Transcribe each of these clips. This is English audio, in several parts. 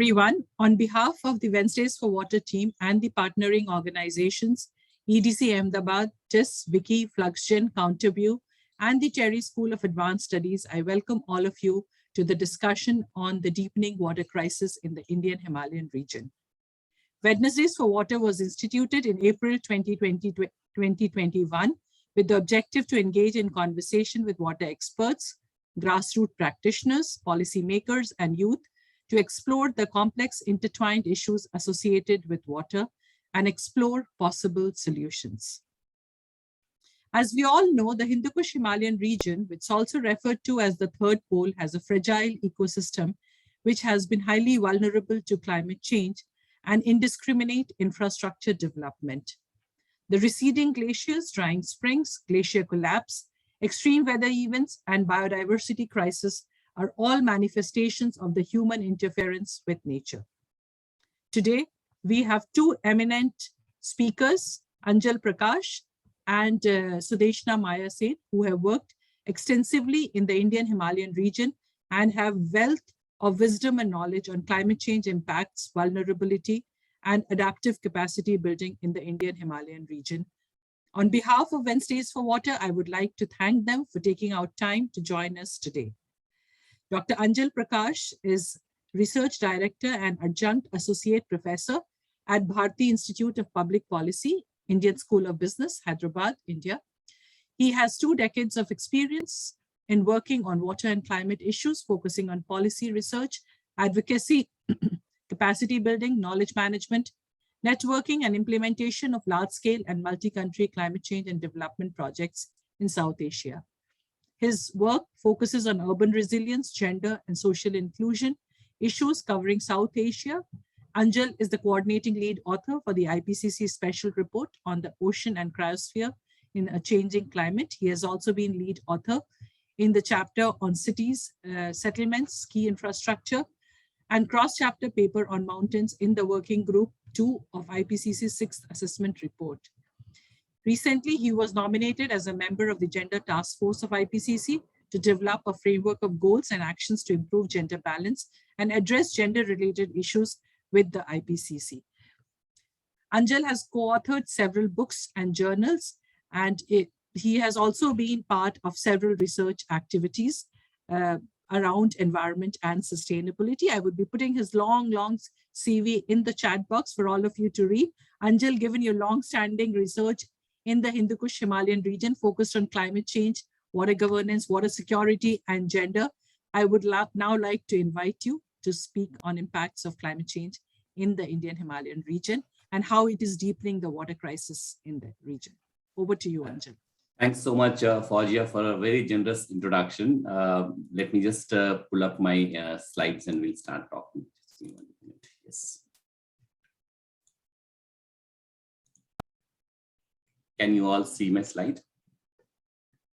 everyone. On behalf of the Wednesdays for Water team and the partnering organizations, EDC Ahmedabad, TIS, Wiki, Fluxgen, Counterview, and the Cherry School of Advanced Studies, I welcome all of you to the discussion on the deepening water crisis in the Indian Himalayan region. Wednesdays for Water was instituted in April 2021 with the objective to engage in conversation with water experts, grassroots practitioners, policymakers, and youth to explore the complex intertwined issues associated with water and explore possible solutions. As we all know, the Hindu Kush Himalayan region, which is also referred to as the third pole, has a fragile ecosystem which has been highly vulnerable to climate change and indiscriminate infrastructure development. The receding glaciers, drying springs, glacier collapse, extreme weather events, and biodiversity crisis are all manifestations of the human interference with nature. Today, we have two eminent speakers, Anjal Prakash and Sudeshana Maya Sen, who have worked extensively in the Indian Himalayan region and have wealth of wisdom and knowledge on climate change impacts, vulnerability, and adaptive capacity building in the Indian Himalayan region. On behalf of Wednesdays for Water, I would like to thank them for taking out time to join us today. Dr. Anjal Prakash is Research Director and Adjunct Associate Professor at Bharati Institute of Public Policy, Indian School of Business, Hyderabad, India. He has 2 decades of experience in working on water and climate issues, focusing on policy research, advocacy, capacity building, knowledge management, networking, and implementation of large-scale and multi-country climate change and development projects in South Asia. His work focuses on urban resilience, gender, and social inclusion issues covering South Asia. Anjal is the coordinating lead author for the IPCC Special Report on the Ocean and Cryosphere in a Changing Climate. He has also been lead author in the chapter on cities, settlements, key infrastructure, and cross-chapter paper on mountains in the Working Group 2 of IPCC's 6th Assessment Report. Recently, he was nominated as a member of the Gender Task Force of IPCC to develop a framework of goals and actions to improve gender balance and address gender-related issues with the IPCC. Anjal has co-authored several books and journals, and he has also been part of several research activities around environment and sustainability. I would be putting his long CV in the chat box for all of you to read. Anjal, given your long-standing research in the Hindu Kush Himalayan region focused on climate change, water governance, water security, and gender, I would now like to invite you to speak on impacts of climate change in the Indian Himalayan region and how it is deepening the water crisis in the region. Over to you, Anjal. Thanks so much, Fawzia, for a very generous introduction. Let me just pull up my slides and we'll start talking. Just give me 1 minute. Yes. Can you all see my slide?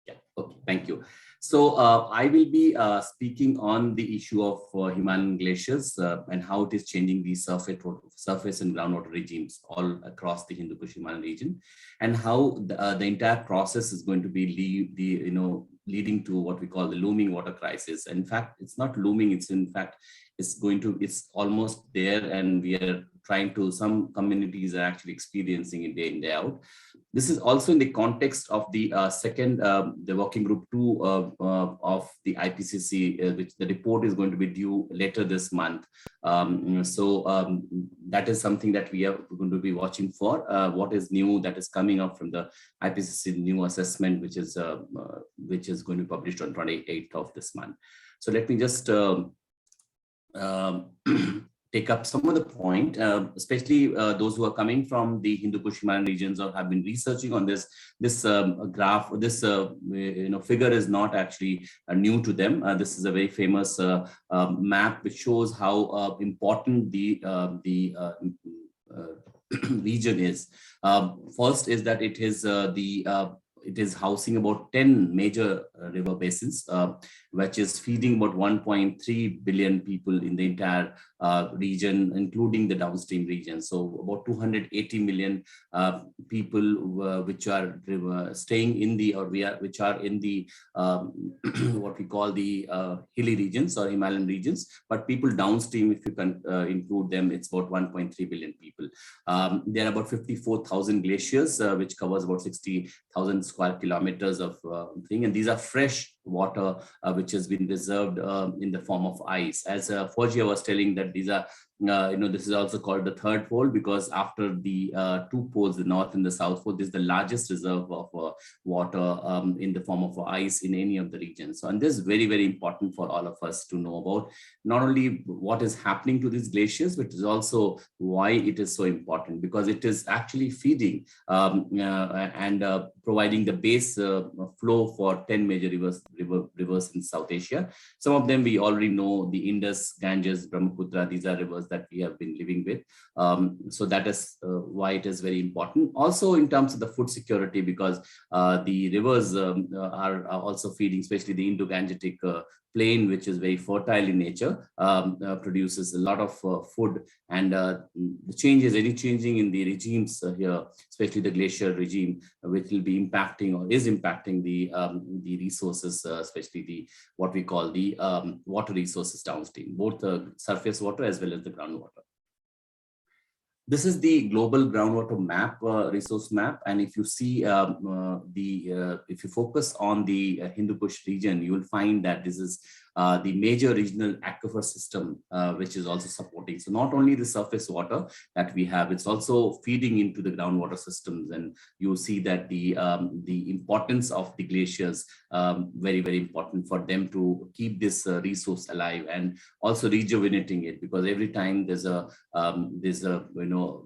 Yeah, okay, thank you. So I will be speaking on the issue of Himalayan glaciers and how it is changing the surface and groundwater regimes all across the Hindu Kush Himalayan region, and how the entire process is going to be leading to what we call the looming water crisis. In fact, it's not looming; it's almost there, and we are trying to. Some communities are actually experiencing it day in, day out. This is also in the context of the the Working Group 2 of the IPCC, which the report is going to be due later this month. That is something that we are going to be watching for. What is new that is coming up from the IPCC new assessment, which is going to be published on 28th of this month. So let me just take up some of the point, especially those who are coming from the Hindu Kush Himalayan regions or have been researching on this graph. This figure is not actually new to them. This is a very famous map which shows how important the region is. First is that it is it is housing about 10 major river basins, which is feeding about 1.3 billion people in the entire region, including the downstream region. So about 280 million people which are staying in the, which are in the what we call the hilly regions or Himalayan regions, but people downstream, if you can include them, it's about 1.3 billion people. There are about 54,000 glaciers, which covers about 60,000 square kilometers of thing, and these are fresh water which has been reserved in the form of ice. As Fawzia was telling, that these are this is also called the third pole, because after the two poles, the north and the south pole, this is the largest reserve of water in the form of ice in any of the regions. So, and this is very, very important for all of us to know about, not only what is happening to these glaciers, but is also why it is so important, because it is actually feeding and providing the base flow for 10 major rivers in South Asia. Some of them we already know: the Indus, Ganges, Brahmaputra. These are rivers that we have been living with. So that is why it is very important. Also in terms of the food security, because the rivers are also feeding, especially the Indo-Gangetic plain, which is very fertile in nature, produces a lot of food, and the changes, any changing in the regimes here, especially the glacier regime, which will be impacting or is impacting the resources, especially the what we call the water resources downstream, both the surface water as well as the groundwater. This is the global groundwater map, resource map, and if you see if you focus on the Hindu Kush region, you will find that this is the major regional aquifer system, which is also supporting. So not only the surface water that we have, it's also feeding into the groundwater systems, and you see that the importance of the glaciers, very, very important for them to keep this resource alive and also rejuvenating it, because every time there's a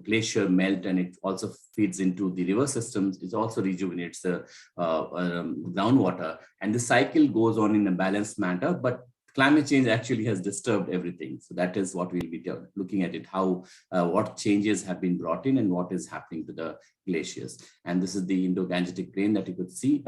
glacier melt, and it also feeds into the river systems, it also rejuvenates the groundwater, and the cycle goes on in a balanced manner. But climate change actually has disturbed everything. So that is what we'll be looking at it, how what changes have been brought in and what is happening to the glaciers. And this is the Indo-Gangetic plain that you could see.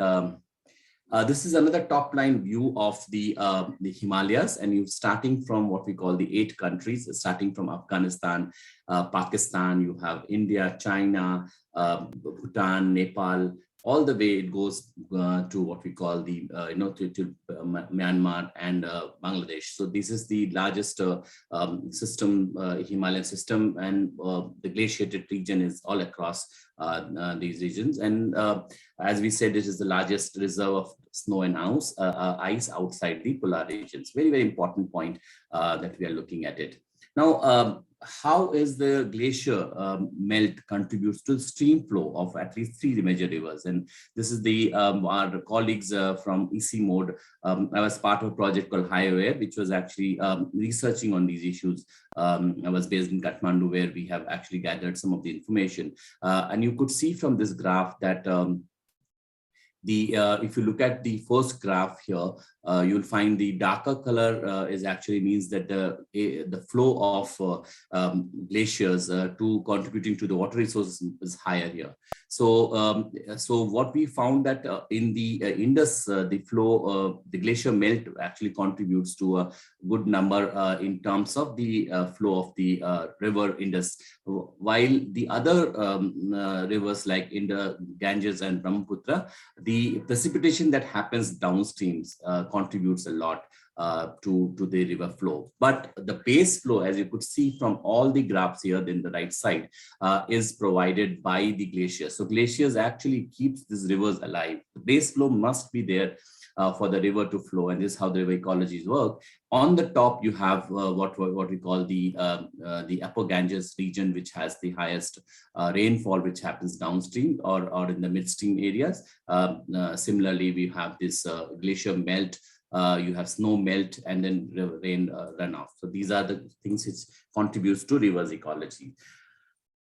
This is another top line view of the Himalayas, and you're starting from what we call the 8 countries, starting from Afghanistan, Pakistan, you have India, China, Bhutan, Nepal, all the way it goes to what we call the to Myanmar and Bangladesh. So this is the largest system, Himalayan system, and the glaciated region is all across these regions. And as we said, it is the largest reserve of snow and ice outside the polar regions. Very, very important point that we are looking at it. Now, how is the glacier melt contributes to stream flow of at least 3 major rivers? And this is the our colleagues from EC Mode. I was part of a project called High Aware, which was actually researching on these issues. I was based in Kathmandu, where we have actually gathered some of the information. And you could see from this graph that if you look at the first graph here, you'll find the darker color is actually means that the flow of glaciers to contributing to the water resources is higher here. So so what we found that in the Indus, the flow, the glacier melt actually contributes to a good number in terms of the flow of the river Indus, while the other rivers like Ganges and Brahmaputra, the precipitation that happens downstreams contributes a lot to the river flow. But the base flow, as you could see from all the graphs here in the right side, is provided by the glaciers. So glaciers actually keeps these rivers alive. The base flow must be there for the river to flow, and this is how the river ecologies work. On the top, you have what we call the Upper Ganges region, which has the highest rainfall, which happens downstream or in the midstream areas. Similarly, we have this glacier melt. You have snow melt and then rain runoff. So these are the things which contributes to rivers ecology.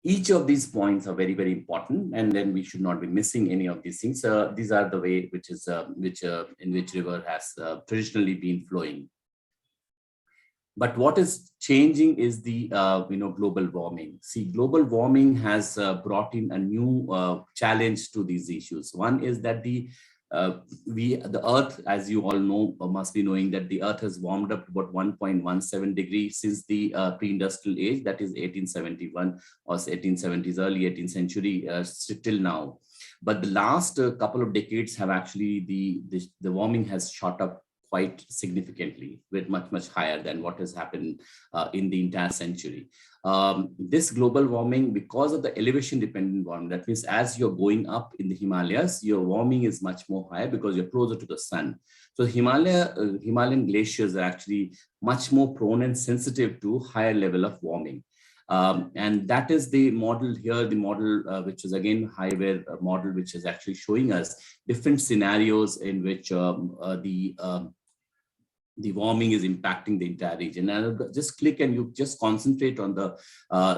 Each of these points are very, very important, and then we should not be missing any of these things. These are the way which is in which river has traditionally been flowing. But what is changing is the global warming. See, global warming has brought in a new challenge to these issues. One is that the Earth, as you all know, must be knowing that the Earth has warmed up about 1.17 degrees since the pre-industrial age, that is 1871 or 1870s, early 18th century, till now. But the last couple of decades have actually the warming has shot up quite significantly, with much higher than what has happened in the entire century. This global warming, because of the elevation dependent warming, that means as you're going up in the Himalayas, your warming is much more higher because you're closer to the sun. So Himalayan glaciers are actually much more prone and sensitive to higher level of warming. And that is the model here, the model which is again highway model, which is actually showing us different scenarios in which the warming is impacting the entire region. And I'll just click and you just concentrate on the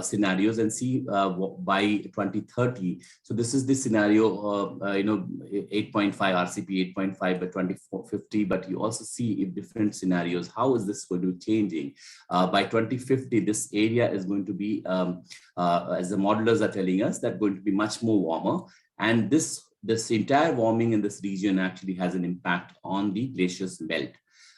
scenarios and see by 2030. So this is the scenario, 8.5 RCP, 8.5 by 2050, but you also see in different scenarios, how is this going to be changing? By 2050, this area is going to be, as the modelers are telling us, that going to be much more warmer. And this entire warming in this region actually has an impact on the glaciers melt.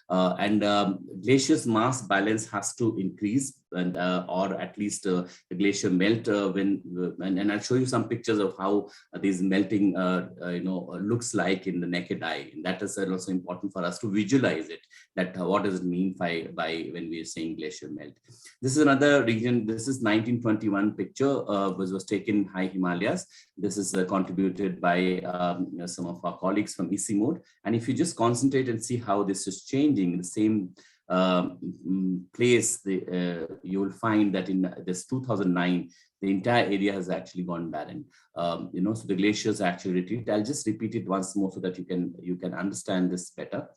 Glaciers mass balance has to increase, and or at least the glacier melt and I'll show you some pictures of how these melting looks like in the naked eye. And that is also important for us to visualize it, that what does it mean by when we are saying glacier melt. This is another region. This is 1921 picture which was taken in high Himalayas. This is contributed by some of our colleagues from EC mode. And if you just concentrate and see how this is changing in the same place, you will find that in this 2009, the entire area has actually gone barren. So the glaciers actually retreat. I'll just repeat it once more so that you can understand this better.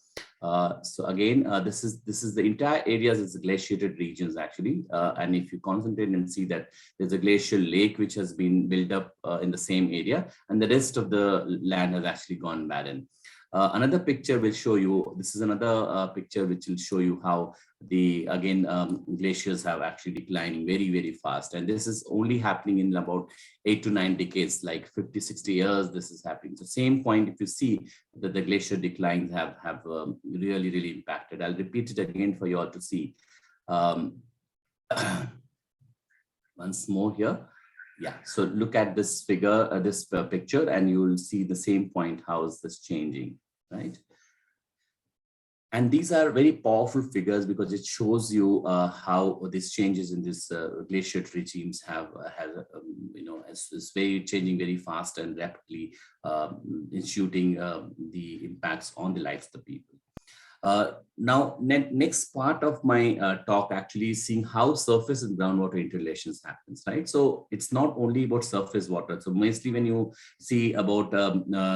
So again, this is the entire areas is glaciated regions actually. And if you concentrate and see that there's a glacial lake which has been built up in the same area, and the rest of the land has actually gone barren. Another picture will show you, this is another picture which will show you how glaciers have actually declining very fast. And this is only happening in about 8 to 9 decades, like 50, 60 years, this is happening. So same point, if you see that the glacier declines have really impacted. I'll repeat it again for you all to see. Once more here. Yeah, so look at this figure, this picture, and you will see the same point. How is this changing, right? And these are very powerful figures because it shows you how these changes in this glacier regimes is very changing very fast and rapidly, instituting the impacts on the lives of the people. Now, next part of my talk actually is seeing how surface and groundwater interrelations happens, right? So it's not only about surface water. So mostly when you see about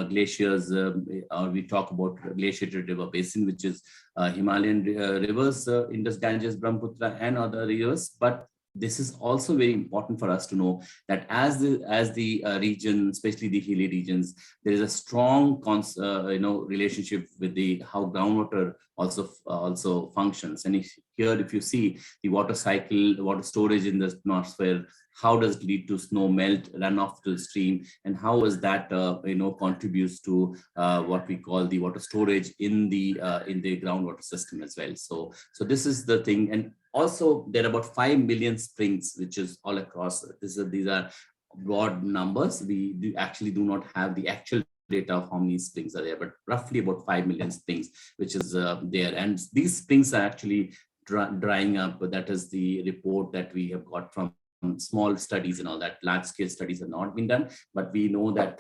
glaciers, or we talk about glaciated river basin, which is Himalayan rivers, Indus, Ganges, Brahmaputra, and other rivers. But this is also very important for us to know that as the region, especially the hilly regions, there is a strong relationship with how groundwater also functions. And if you see the water cycle, the water storage in the atmosphere, how does it lead to snow melt, runoff to the stream, and how is that contributes to what we call the water storage in the groundwater system as well. So this is the thing. And also, there are about 5 million springs, which is all across. These are broad numbers. We actually do not have the actual data of how many springs are there, but roughly about 5 million springs, which is there. And these springs are actually drying up. That is the report that we have got from small studies and all that. Large scale studies have not been done, but we know that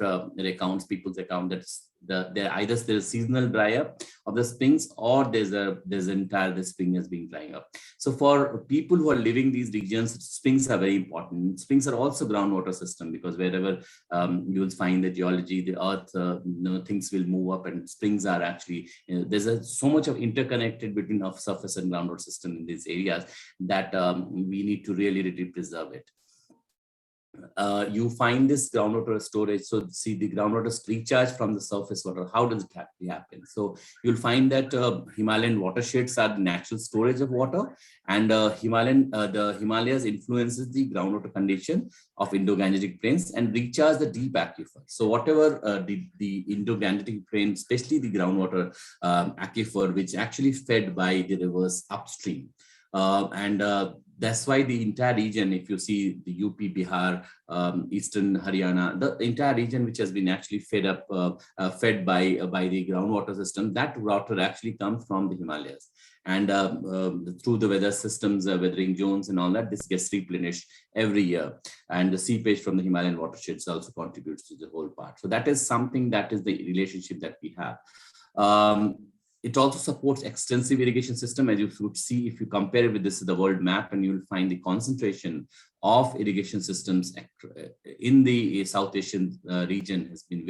people's account that there's seasonal dry up of the springs, or the spring has been drying up. So for people who are living these regions, springs are very important. Springs are also groundwater system, because wherever you will find the geology, the earth, things will move up, and springs are actually, there's so much of interconnected between of surface and groundwater system in these areas that we need to really preserve it. you find this groundwater storage. So see the groundwater recharge from the surface water. How does it happen? So you'll find that Himalayan watersheds are the natural storage of water, and the Himalayas influences the groundwater condition of Indo-Gangetic plains and recharge the deep aquifer. So whatever the Indo-Gangetic plain, especially the groundwater aquifer, which actually fed by the rivers upstream. That's why the entire region, if you see the UP, Bihar, Eastern Haryana, the entire region which has been actually fed by the groundwater system, that water actually comes from the Himalayas. And through the weather systems, weathering zones and all that, this gets replenished every year. And the seepage from the Himalayan watersheds also contributes to the whole part. So that is something, that is the relationship that we have. It also supports extensive irrigation system, as you would see if you compare it with the world map, and you will find the concentration of irrigation systems in the South Asian region has been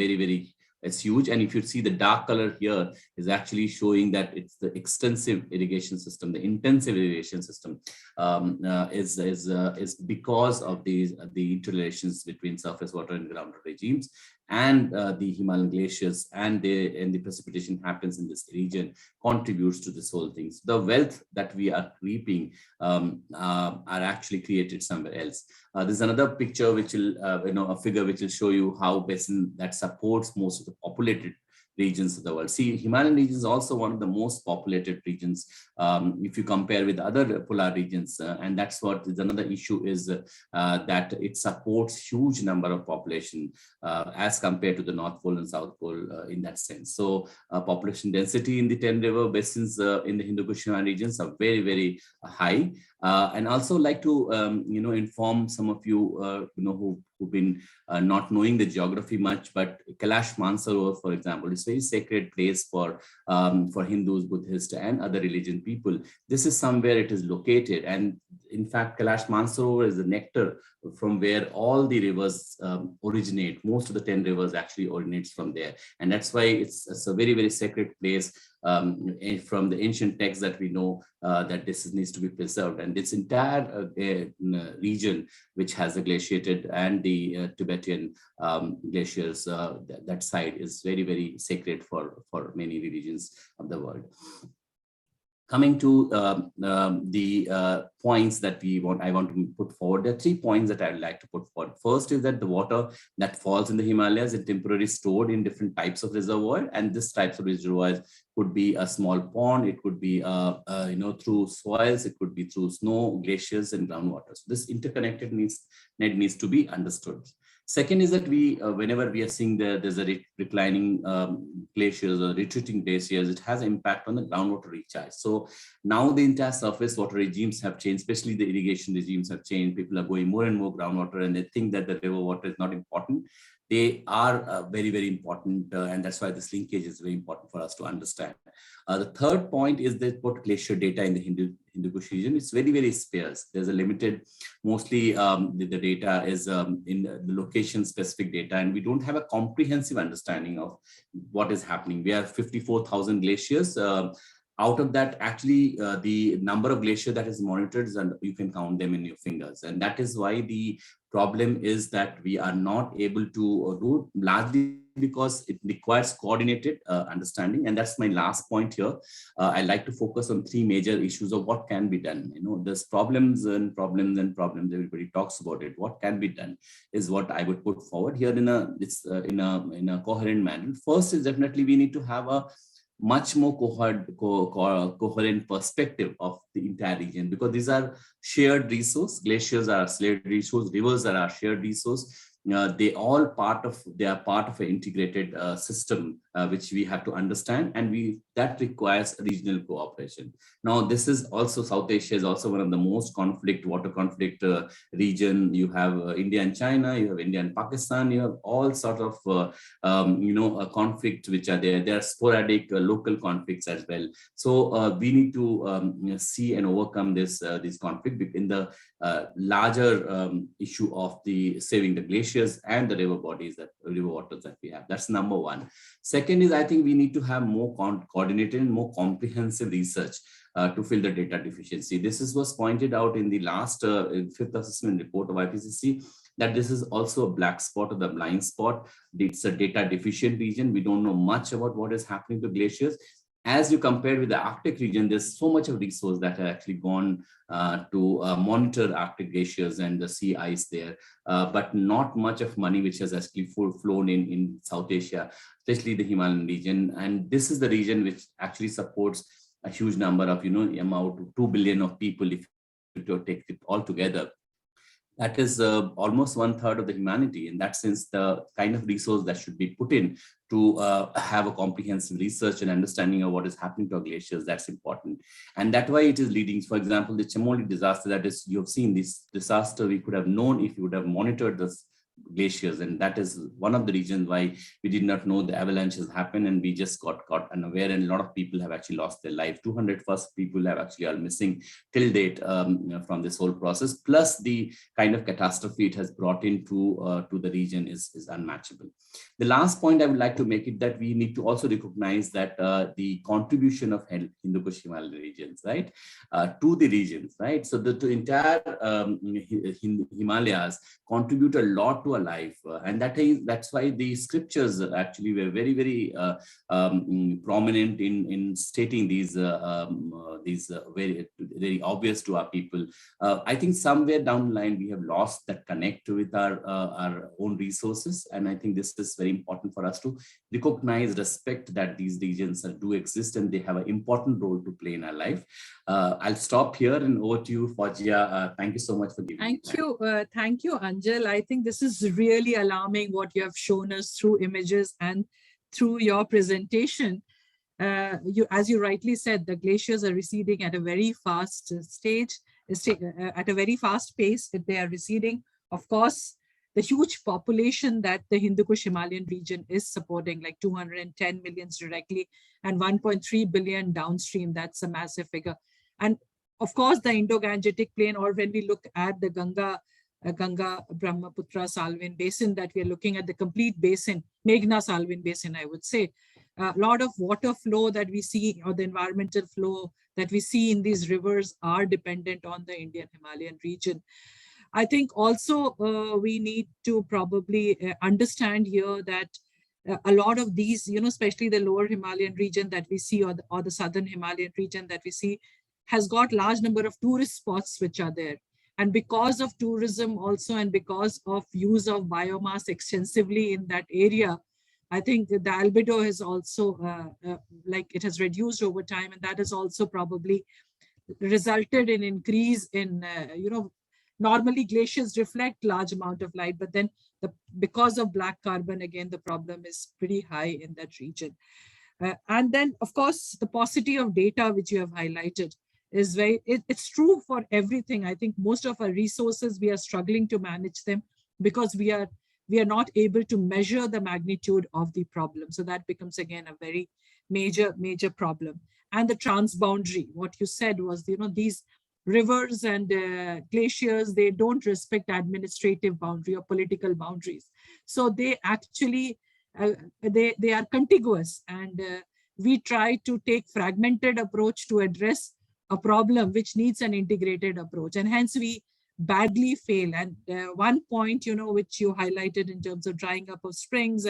it's huge. And if you see the dark color here is actually showing that it's the extensive irrigation system, the intensive irrigation system is because of the interrelations between surface water and groundwater regimes, and the Himalayan glaciers and the precipitation happens in this region contributes to this whole thing. So the wealth that we are reaping are actually created somewhere else. There's another picture which will, a figure which will show you how basin that supports most of the populated regions of the world. See, Himalayan region is also one of the most populated regions if you compare with other polar regions, and that's what is another issue is that it supports huge number of population as compared to the North Pole and South Pole in that sense. So population density in the 10 river basins in the Hindu-Kush regions are very high. And also like to inform some of you who've been not knowing the geography much, but Kailash Mansarovar, for example, is a very sacred place for Hindus, Buddhists, and other religion people. This is somewhere it is located, and in fact, Kailash Mansarovar is the nectar from where all the rivers originate. Most of the 10 rivers actually originates from there, and that's why it's a very sacred place. From the ancient texts that we know that this needs to be preserved, and this entire region which has the glaciated and the Tibetan glaciers, that side is very sacred for many religions of the world. Coming to the points that I want to put forward, there are 3 points that I would like to put forward. First is that the water that falls in the Himalayas is temporarily stored in different types of reservoir, and this types of reservoirs could be a small pond, it could be through soils, it could be through snow, glaciers, and groundwater. So this interconnected net needs to be understood. Second is that whenever we are seeing there's a reclining glaciers or retreating glaciers, it has an impact on the groundwater recharge. So now the entire surface water regimes have changed, especially the irrigation regimes have changed. People are going more and more groundwater, and they think that the river water is not important. They are very important, and that's why this linkage is very important for us to understand. The third point is that what glacier data in the Hindu-Kush region is very sparse. There's a limited, mostly the data is in the location-specific data, and we don't have a comprehensive understanding of what is happening. We have 54,000 glaciers. Out of that, actually, the number of glaciers that is monitored, and you can count them in your fingers. And that is why the problem is that we are not able to do largely because it requires coordinated understanding. And that's my last point here. I like to focus on 3 major issues of what can be done. There's problems. Everybody talks about it. What can be done is what I would put forward here in a coherent manner. First is definitely we need to have a much more coherent perspective of the entire region, because these are shared resource. Glaciers are shared resource, rivers are our shared resource. They are part of an integrated system which we have to understand, and that requires regional cooperation. Now, this is also South Asia is also one of the most water conflict region. You have India and China, you have India and Pakistan, you have all sort of conflicts which are there. There are sporadic local conflicts as well. So we need to see and overcome this conflict in the larger issue of the saving the glaciers and the river waters that we have. That's number one. Second is, I think we need to have more coordinated and more comprehensive research to fill the data deficiency. This was pointed out in the last 5th assessment report of IPCC. that this is also a black spot or the blind spot. It's a data deficient region. We don't know much about what is happening to glaciers. As you compare with the Arctic region, there's so much of resource that have actually gone to monitor Arctic glaciers and the sea ice there, but not much of money which has actually flown in South Asia, especially the Himalayan region. And this is the region which actually supports a huge number of, about 2 billion of people if you take it all together. That is almost 1/3 of the humanity. In that sense, the kind of resource that should be put in to have a comprehensive research and understanding of what is happening to our glaciers, that's important. And that's why it is leading. For example, the Chamoli disaster, that is, you have seen this disaster, we could have known if you would have monitored this glaciers, and that is one of the reasons why we did not know the avalanches happen, and we just got unaware, and a lot of people have actually lost their life. 200 first people have actually are missing till date from this whole process, plus the kind of catastrophe it has brought into to the region is unmatchable. The last point I would like to make it that we need to also recognize that the contribution of Hindu Kush Himalayan regions, right, to the regions, right? So the entire Himalayas contribute a lot to our life, and that's why the scriptures actually were very, very prominent in stating these very, very obvious to our people. I think somewhere down the line we have lost that connect with our own resources, and I think this is very important for us to recognize, respect that these regions do exist and they have an important role to play in our life. I'll stop here and over to you, Fawzia. Thank you so much for giving me time. Thank you, Anjal. I think this is really alarming what you have shown us through images and through your presentation. As you rightly said, the glaciers are receding at a very fast at a very fast pace. That they are receding. Of course, the huge population that the Hindu Kush Himalayan region is supporting, like 210 million directly and 1.3 billion downstream, that's a massive figure. And of course, the Indo-Gangetic plain, or when we look at the Ganga, Brahmaputra, Salween basin, that we are looking at the complete basin, Meghna Salween basin, I would say. A lot of water flow that we see, or the environmental flow that we see in these rivers, are dependent on the Indian Himalayan region. I think also we need to probably understand here that a lot of these, especially the lower Himalayan region that we see, or the southern Himalayan region that we see, has got large number of tourist spots which are there. And because of tourism also, and because of use of biomass extensively in that area, I think the albedo has also, it has reduced over time, and that has also probably resulted in increase in, normally glaciers reflect large amount of light, but then because of black carbon, again, the problem is pretty high in that region. And then, of course, the paucity of data which you have highlighted is it's true for everything. I think most of our resources, we are struggling to manage them because we are not able to measure the magnitude of the problem. So that becomes, again, a very major problem. And the transboundary, what you said was, these rivers and glaciers, they don't respect administrative boundary or political boundaries. So they actually, they are contiguous, and we try to take fragmented approach to address a problem which needs an integrated approach, and hence we badly fail. And one point, which you highlighted in terms of drying up of springs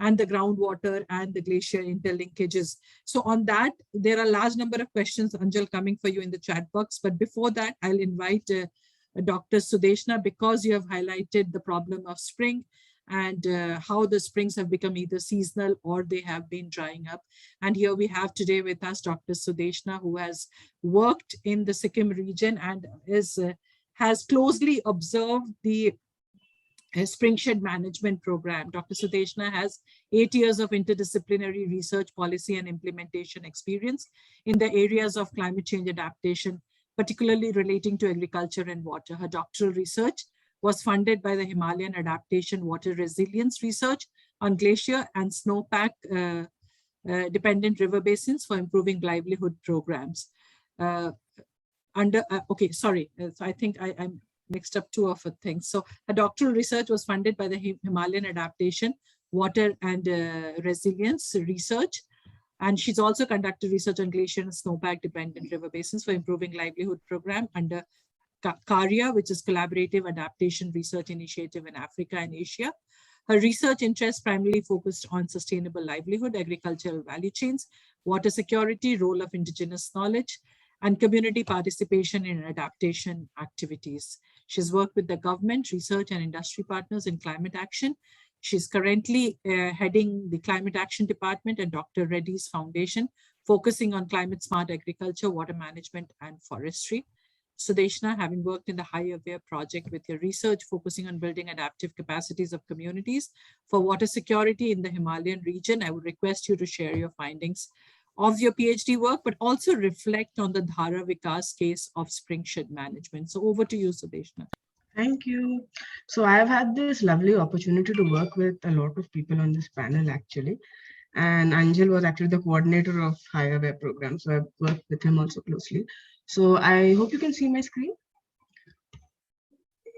and the groundwater and the glacier interlinkages. So on that, there are a large number of questions, Anjal, coming for you in the chat box. But before that, I'll invite Dr. Sudeshana, because you have highlighted the problem of spring and how the springs have become either seasonal or they have been drying up. And here we have today with us Dr. Sudeshana, who has worked in the Sikkim region and has closely observed the Springshed Management Program. Dr. Sudeshana has 8 years of interdisciplinary research, policy, and implementation experience in the areas of climate change adaptation, particularly relating to agriculture and water. Her doctoral research was funded by the Himalayan Adaptation Water Resilience Research on glacier and snowpack dependent river basins for improving livelihood programs. So I think I'm mixed up two of the things. So her doctoral research was funded by the Himalayan Adaptation, Water and Resilience Research. And she's also conducted research on glacier and snowpack dependent river basins for improving livelihood program under CARIA, which is Collaborative Adaptation Research Initiative in Africa and Asia. Her research interests primarily focused on sustainable livelihood, agricultural value chains, water security, role of indigenous knowledge, and community participation in adaptation activities. She's worked with the government, research, and industry partners in climate action. She's currently heading the Climate Action Department at Dr. Reddy's Foundation, focusing on climate smart agriculture, water management, and forestry. Sudeshana, having worked in the High Aware project with your research focusing on building adaptive capacities of communities for water security in the Himalayan region, I would request you to share your findings of your PhD work, but also reflect on the dharavikas case of springshed management. So over to you, Sudeshana. Thank you. So I've had this lovely opportunity to work with a lot of people on this panel actually. And Anjal was actually the coordinator of Higher Web program. So I've worked with him also closely. So I hope you can see my screen.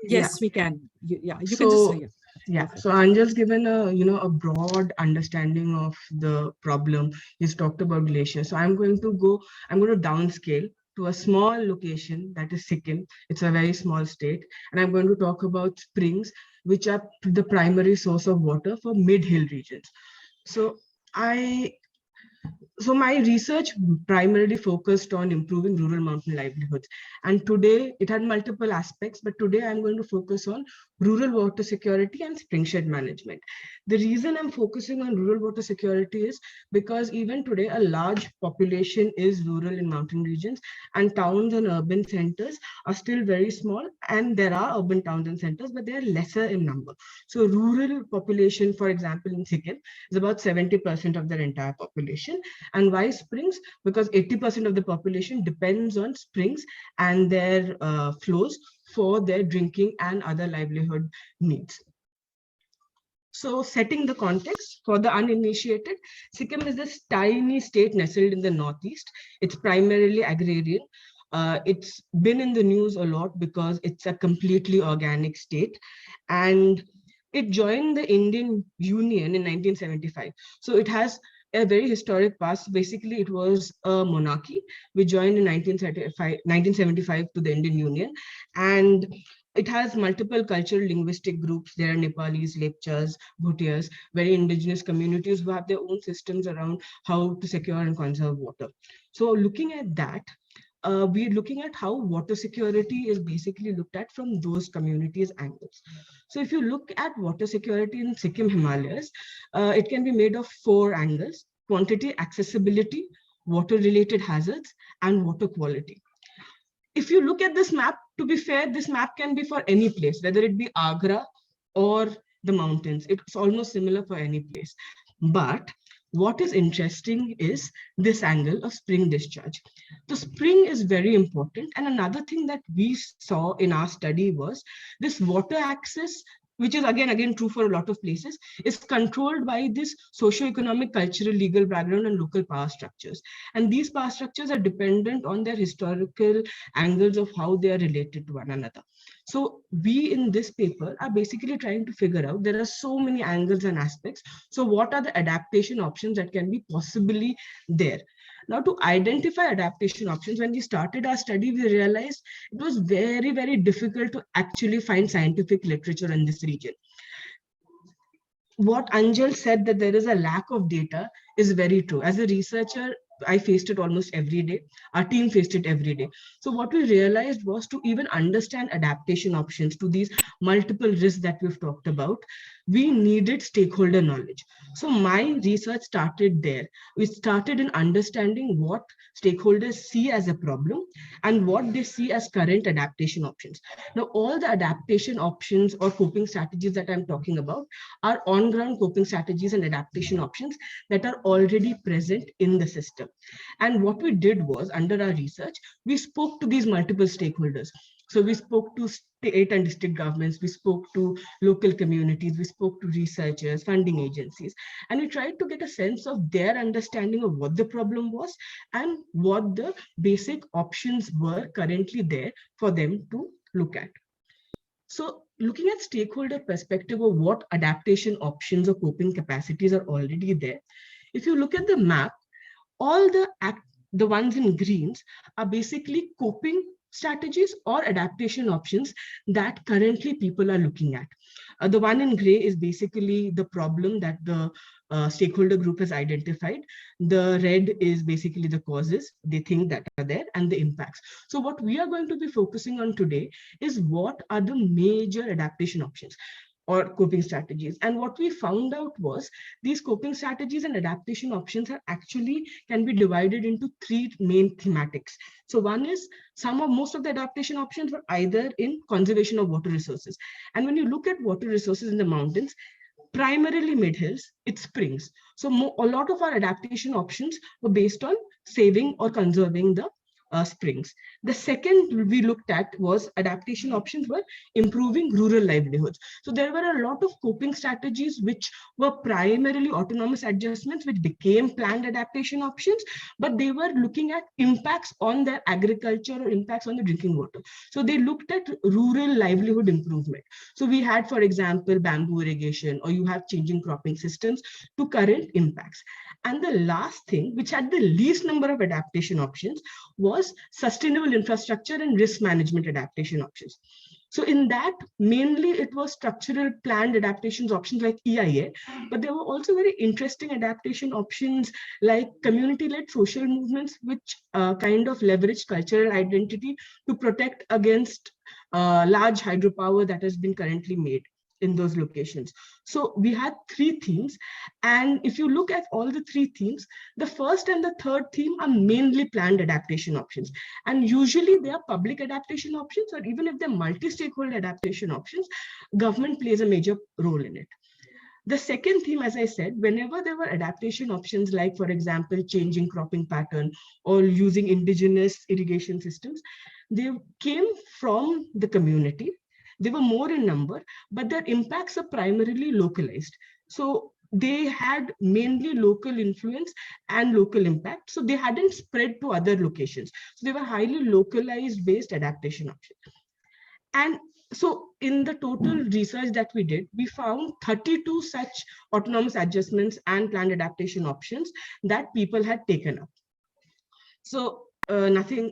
Yes, we can. You can just say it. Yeah, so Anjal's given a broad understanding of the problem. He's talked about glaciers. So I'm going to downscale to a small location that is Sikkim. It's a very small state. And I'm going to talk about springs, which are the primary source of water for mid-hill regions. So my research primarily focused on improving rural mountain livelihoods. And today it had multiple aspects, but today I'm going to focus on rural water security and springshed management. The reason I'm focusing on rural water security is because even today a large population is rural in mountain regions, and towns and urban centers are still very small, and there are urban towns and centers, but they are lesser in number. So rural population, for example, in Sikkim is about 70% of their entire population. And why springs? Because 80% of the population depends on springs and their flows for their drinking and other livelihood needs. So setting the context for the uninitiated, Sikkim is this tiny state nestled in the northeast. It's primarily agrarian. It's been in the news a lot because it's a completely organic state, and it joined the Indian Union in 1975. So it has a very historic past. Basically, it was a monarchy. We joined in 1975 to the Indian Union, and it has multiple cultural linguistic groups. There are Nepalis, Lepchas, Bhutias, very indigenous communities who have their own systems around how to secure and conserve water. So looking at that, we're looking at how water security is basically looked at from those communities' angles. So if you look at water security in Sikkim Himalayas, it can be made of 4 angles: quantity, accessibility, water-related hazards, and water quality. If you look at this map, to be fair, this map can be for any place, whether it be Agra or the mountains. It's almost similar for any place. But what is interesting is this angle of spring discharge. The spring is very important. And another thing that we saw in our study was this water access, which is again true for a lot of places, is controlled by this socio-economic, cultural, legal background and local power structures. And these power structures are dependent on their historical angles of how they are related to one another. So we in this paper are basically trying to figure out, there are so many angles and aspects. So what are the adaptation options that can be possibly there? Now, to identify adaptation options, when we started our study, we realized it was very, very difficult to actually find scientific literature in this region. What Anjal said, that there is a lack of data, is very true. As a researcher, I faced it almost every day. Our team faced it every day. So what we realized was, to even understand adaptation options to these multiple risks that we've talked about, we needed stakeholder knowledge. So my research started there. We started in understanding what stakeholders see as a problem and what they see as current adaptation options. Now, all the adaptation options or coping strategies that I'm talking about are on-ground coping strategies and adaptation options that are already present in the system. And what we did was, under our research, we spoke to these multiple stakeholders. So we spoke to state and district governments, we spoke to local communities, we spoke to researchers, funding agencies, and we tried to get a sense of their understanding of what the problem was and what the basic options were currently there for them to look at. So looking at stakeholder perspective of what adaptation options or coping capacities are already there, if you look at the map, all the ones in greens are basically coping strategies or adaptation options that currently people are looking at. The one in gray is basically the problem that the stakeholder group has identified. The red is basically the causes they think that are there and the impacts. So what we are going to be focusing on today is what are the major adaptation options or coping strategies. And what we found out was these coping strategies and adaptation options are actually can be divided into three main thematics. So one is most of the adaptation options were either in conservation of water resources. And when you look at water resources in the mountains, primarily mid-hills, it's springs. So a lot of our adaptation options were based on saving or conserving the springs. The second we looked at was adaptation options were improving rural livelihoods. So there were a lot of coping strategies which were primarily autonomous adjustments which became planned adaptation options, but they were looking at impacts on their agriculture or impacts on the drinking water. So they looked at rural livelihood improvement. So we had, for example, bamboo irrigation, or you have changing cropping systems to current impacts. And the last thing, which had the least number of adaptation options, was sustainable infrastructure and risk management adaptation options. So in that, mainly it was structural planned adaptations options like EIA, but there were also very interesting adaptation options like community-led social movements, which kind of leveraged cultural identity to protect against large hydropower that has been currently made in those locations. So we had three themes. And if you look at all the three themes, the first and the third theme are mainly planned adaptation options. And usually they are public adaptation options, or even if they're multi-stakeholder adaptation options, government plays a major role in it. The second theme, as I said, whenever there were adaptation options, like, for example, changing cropping pattern or using indigenous irrigation systems, they came from the community. They were more in number, but their impacts are primarily localized. So they had mainly local influence and local impact. So they hadn't spread to other locations. So they were highly localized based adaptation options. And so in the total research that we did, we found 32 such autonomous adjustments and planned adaptation options that people had taken up. So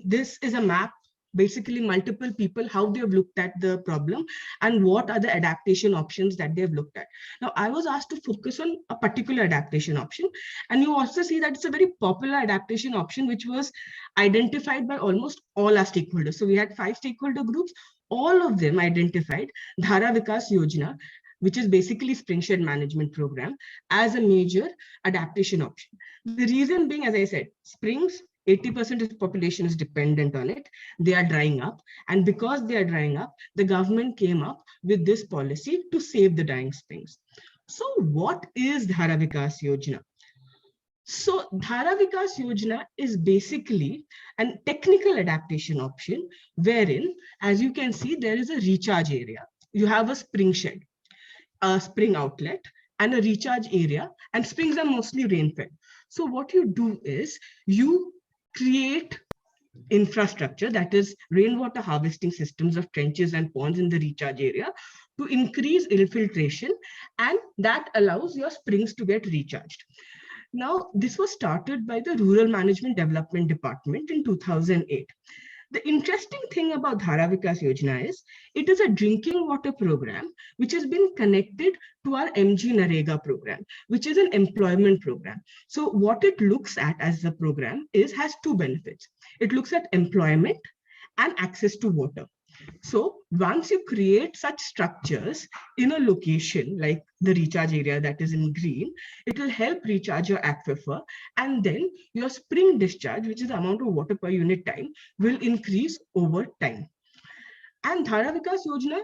this is a map, basically multiple people, how they have looked at the problem and what are the adaptation options that they have looked at. Now, I was asked to focus on a particular adaptation option. And you also see that it's a very popular adaptation option, which was identified by almost all our stakeholders. So we had 5 stakeholder groups, all of them identified dharavikas yojana, which is basically springshed management program, as a major adaptation option. The reason being, as I said, springs, 80% of the population is dependent on it. They are drying up. And because they are drying up, the government came up with this policy to save the dying springs. So what is dharavikas yojana? So dharavikas yojana is basically a technical adaptation option wherein, as you can see, there is a recharge area. You have a spring shed, a spring outlet, and a recharge area, and springs are mostly rain-fed. So what you do is you create infrastructure, that is rainwater harvesting systems of trenches and ponds in the recharge area to increase infiltration, and that allows your springs to get recharged. Now, this was started by the Rural Management Development Department in 2008. The interesting thing about dharavikas yojana is it is a drinking water program which has been connected to our MG Narega program, which is an employment program. So what it looks at as the program has 2 benefits. It looks at employment and access to water. So once you create such structures in a location like the recharge area that is in green, it will help recharge your aquifer, and then your spring discharge, which is the amount of water per unit time, will increase over time. And dharavikas yojana,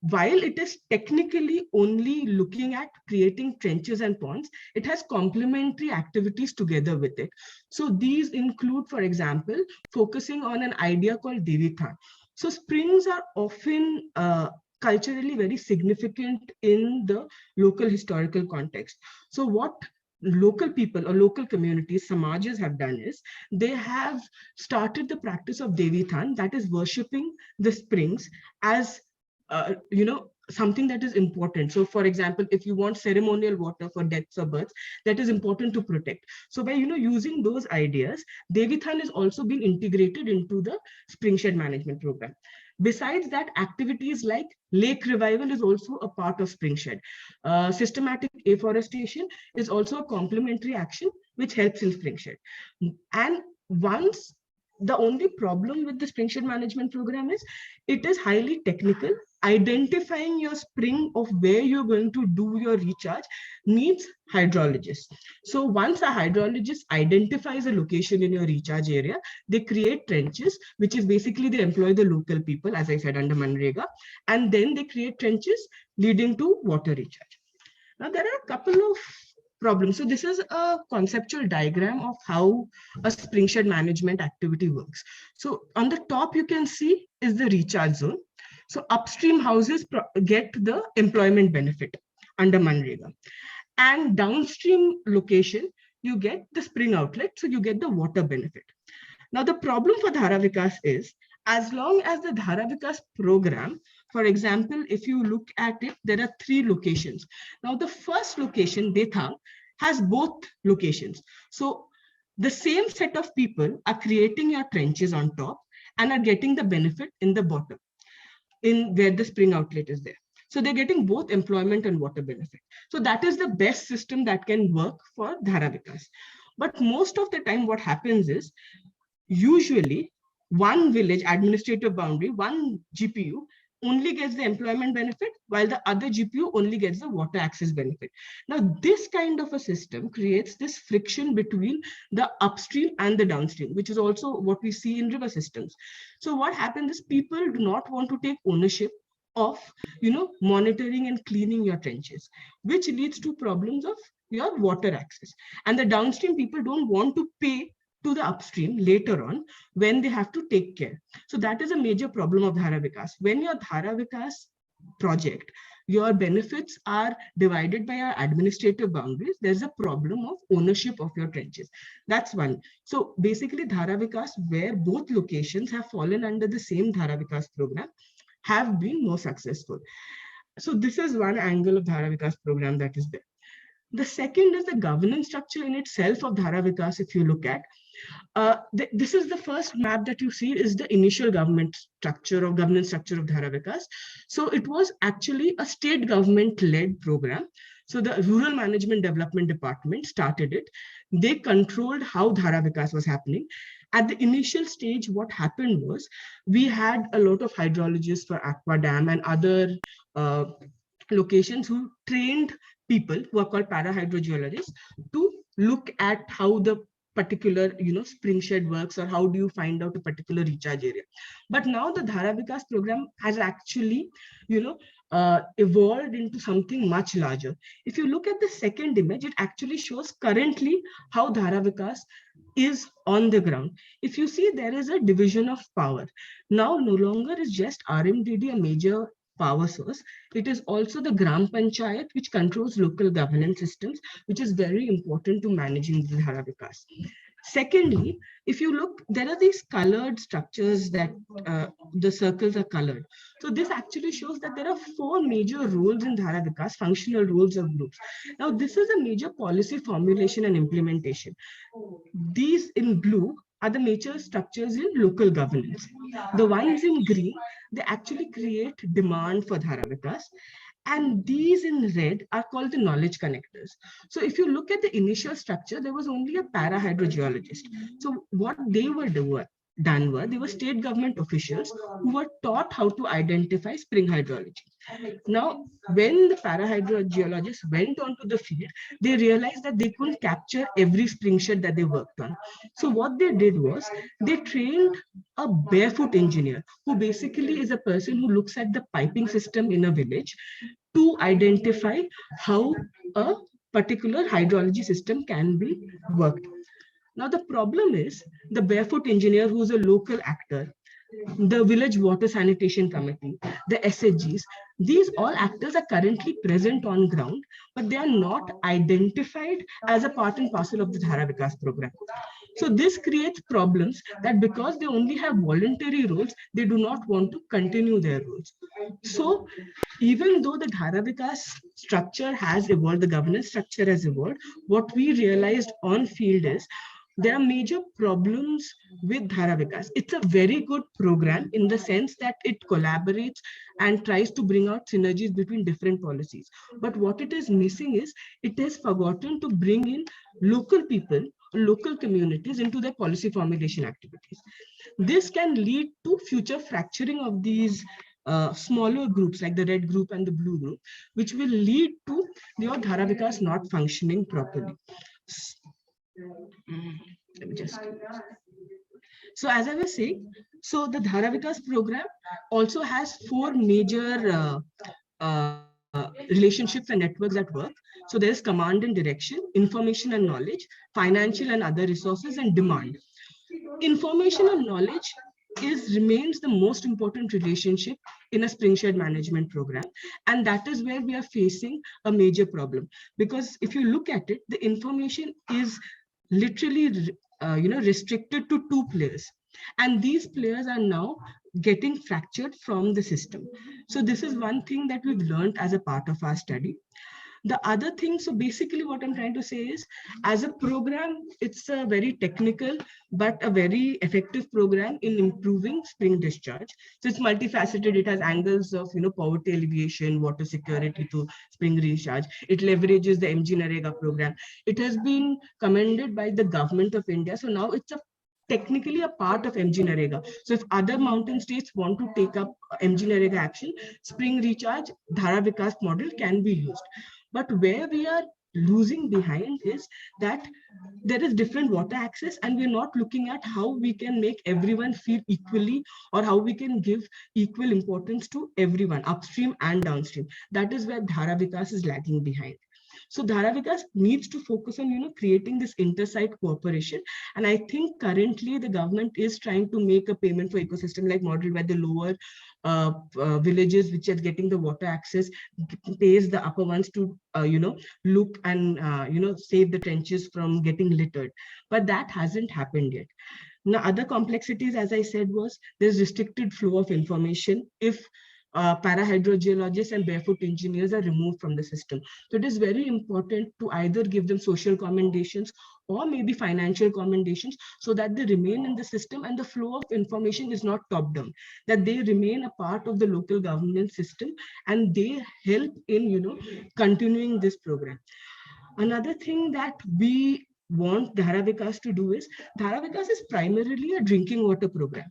while it is technically only looking at creating trenches and ponds, it has complementary activities together with it. So these include, for example, focusing on an idea called Devithan. So springs are often culturally very significant in the local historical context. So what local people or local communities, samajas, have done is they have started the practice of Devithan, that is worshipping the springs as something that is important. So for example, if you want ceremonial water for deaths or births, that is important to protect. So by using those ideas, Devithan is also being integrated into the spring shed management program. Besides that, activities like lake revival is also a part of spring shed. Systematic afforestation is also a complementary action which helps in spring shed. And once, the only problem with the spring shed management program is it is highly technical. Identifying your spring of where you're going to do your recharge needs hydrologists. So once a hydrologist identifies a location in your recharge area, they create trenches, which is basically they employ the local people, as I said, under Manrega, and then they create trenches leading to water recharge. Now there are a couple of problems. So this is a conceptual diagram of how a spring shed management activity works. So on the top, you can see is the recharge zone. So upstream houses get the employment benefit under Manrega, and downstream location, you get the spring outlet. So you get the water benefit. Now the problem for dharavikas is, as long as the dharavikas program, for example, if you look at it, there are 3 locations. Now the first location, Dethang, has both locations. So the same set of people are creating your trenches on top and are getting the benefit in the bottom, in where the spring outlet is there. So they're getting both employment and water benefit. So that is the best system that can work for dharavikas. But most of the time what happens is, usually one village administrative boundary, one GPU only gets the employment benefit, while the other GPU only gets the water access benefit. Now, this kind of a system creates this friction between the upstream and the downstream, which is also what we see in river systems. So what happens is, people do not want to take ownership of, monitoring and cleaning your trenches, which leads to problems of your water access. And the downstream people don't want to pay to the upstream later on when they have to take care. So that is a major problem of dharavikas. When your dharavikas project, your benefits are divided by your administrative boundaries, there's a problem of ownership of your trenches. That's one. So basically dharavikas where both locations have fallen under the same dharavikas program have been more successful. So this is one angle of dharavikas program that is there. The second is the governance structure in itself of dharavikas. If you look at, this is the first map that you see is the initial government structure or governance structure of dharavikas. So it was actually a state government-led program. So the Rural Management Development Department started it. They controlled how dharavikas was happening. At the initial stage, what happened was we had a lot of hydrologists for Aqua Dam and other locations who trained people who are called para-hydrogeologists to look at how the particular spring shed works, or how do you find out a particular recharge area. But now the dharavikas program has actually evolved into something much larger. If you look at the second image, it actually shows currently how dharavikas is on the ground. If you see, there is a division of power. Now no longer is just RMDD a major power source. It is also the Gram Panchayat, which controls local governance systems, which is very important to managing the dharavikas. Secondly, if you look, there are these colored structures that the circles are colored. So this actually shows that there are 4 major roles in dharavikas, functional roles of groups. Now, this is a major policy formulation and implementation. These in blue are the major structures in local governance. The ones in green, they actually create demand for dharavikas. And these in red are called the knowledge connectors. So if you look at the initial structure, there was only a para-hydrogeologist. So what they were done were, they were state government officials who were taught how to identify spring hydrology. Now, when the para-hydrogeologists went onto the field, they realized that they couldn't capture every spring shed that they worked on. So what they did was, they trained a barefoot engineer, who basically is a person who looks at the piping system in a village to identify how a particular hydrology system can be worked. Now, the problem is the barefoot engineer, who's a local actor, the village water sanitation committee, the SHGs, these all actors are currently present on ground, but they are not identified as a part and parcel of the dharavikas program. So this creates problems that because they only have voluntary roles, they do not want to continue their roles. So even though the dharavikas structure has evolved, the governance structure has evolved, what we realized on field is there are major problems with dharavikas. It's a very good program in the sense that it collaborates and tries to bring out synergies between different policies. But what it is missing is it has forgotten to bring in local people, local communities into their policy formulation activities. This can lead to future fracturing of these smaller groups like the red group and the blue group, which will lead to your dharavikas not functioning properly. Let me just. So as I was saying, so the dharavikas program also has four major relationships and networks at work. So there's command and direction, information and knowledge, financial and other resources, and demand. Information and knowledge remains the most important relationship in a spring-shed management program, and that is where we are facing a major problem, because if you look at it, the information is literally restricted to two players, and these players are now getting fractured from the system. So this is one thing that we've learned as a part of our study. The other thing, so basically what I'm trying to say is, as a program, it's a very technical, but a very effective program in improving spring discharge. So it's multifaceted. It has angles of, poverty alleviation, water security to spring discharge. It leverages the MG-NREGA program. It has been commended by the government of India. So now it's technically a part of MG-NREGA. So if other mountain states want to take up MG-NREGA action, spring recharge, Dhara Vikas model can be used. But where we are losing behind is that there is different water access, and we're not looking at how we can make everyone feel equally, or how we can give equal importance to everyone, upstream and downstream. That is where Dhara Vikas is lagging behind. So Dhara Vikas needs to focus on, creating this inter-site cooperation. And I think currently the government is trying to make a payment for ecosystem like model where the lower villages which are getting the water access pays the upper ones to, look and, save the trenches from getting littered. But that hasn't happened yet. Now, other complexities, as I said, was there's restricted flow of information if para-hydrogeologists and barefoot engineers are removed from the system. So it is very important to either give them social commendations or maybe financial commendations so that they remain in the system and the flow of information is not top-down, that they remain a part of the local governance system and they help in, continuing this program. Another thing that we want Dhara Vikas to do is, Dhara Vikas is primarily a drinking water program.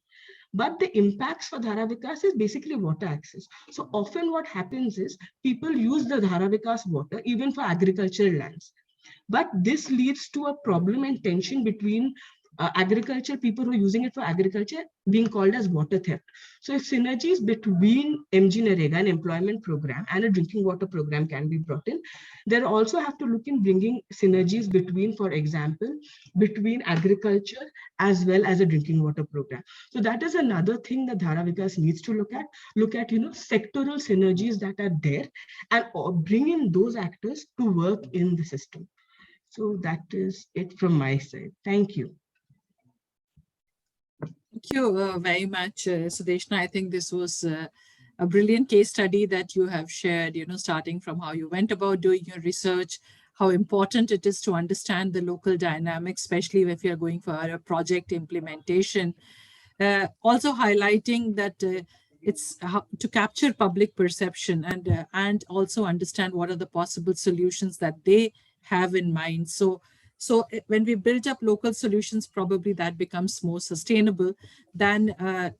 But the impacts for Dhara Vikas is basically water access. So often what happens is people use the Dhara Vikas water even for agricultural lands. But this leads to a problem and tension between agriculture, people who are using it for agriculture, being called as water theft. So if synergies between MG-NREGA, an employment program, and a drinking water program can be brought in, they also have to look in bringing synergies between, for example, between agriculture as well as a drinking water program. So that is another thing that Dhara Vikas needs to look at, sectoral synergies that are there and bring in those actors to work in the system. So that is it from my side. Thank you. Thank you very much, Sudeshana. I think this was a brilliant case study that you have shared, starting from how you went about doing your research, how important it is to understand the local dynamics, especially if you're going for a project implementation. Also highlighting that it's to capture public perception and also understand what are the possible solutions that they have in mind. So when we build up local solutions, probably that becomes more sustainable than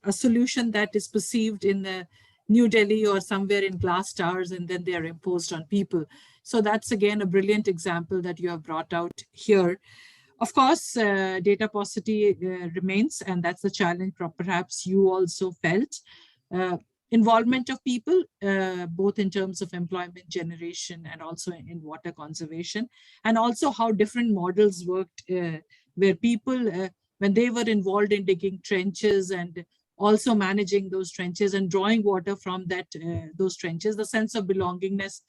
a solution that is perceived in New Delhi or somewhere in glass towers and then they are imposed on people. So that's again a brilliant example that you have brought out here. Of course, data paucity remains, and that's the challenge perhaps you also felt. Involvement of people, both in terms of employment generation and also in water conservation, and also how different models worked, where people, when they were involved in digging trenches and also managing those trenches and drawing water from those trenches, the sense of belongingness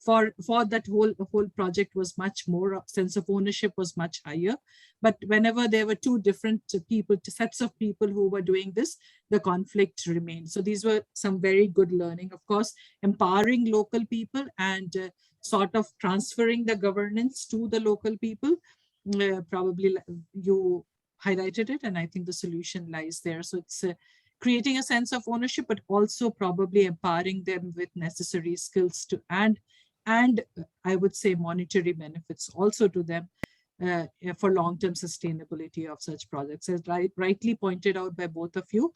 for that whole project was much more, sense of ownership was much higher. But whenever there were two different people, sets of people who were doing this, the conflict remained. So these were some very good learning. Of course, empowering local people and sort of transferring the governance to the local people. Probably you highlighted it, and I think the solution lies there. So it's creating a sense of ownership, but also probably empowering them with necessary skills to, and I would say monetary benefits also to them for long-term sustainability of such projects. As rightly pointed out by both of you,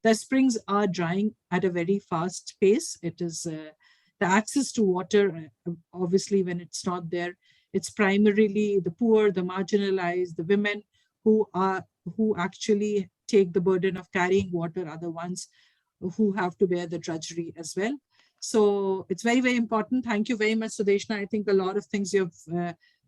the springs are drying at a very fast pace. It is the access to water, obviously, when it's not there, it's primarily the poor, the marginalized, the women who actually take the burden of carrying water, are the ones who have to bear the drudgery as well. So it's very, very important. Thank you very much, Sudeshna. I think a lot of things you've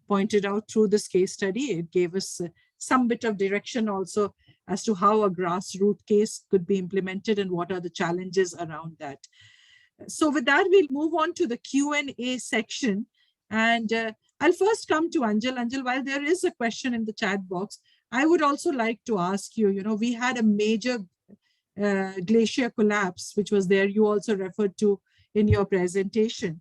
pointed out through this case study. It gave us some bit of direction also as to how a grassroots case could be implemented and what are the challenges around that. So with that, we'll move on to the Q&A section. And I'll first come to Anjal. Anjal, while there is a question in the chat box, I would also like to ask you, we had a major glacier collapse, which was there, you also referred to in your presentation.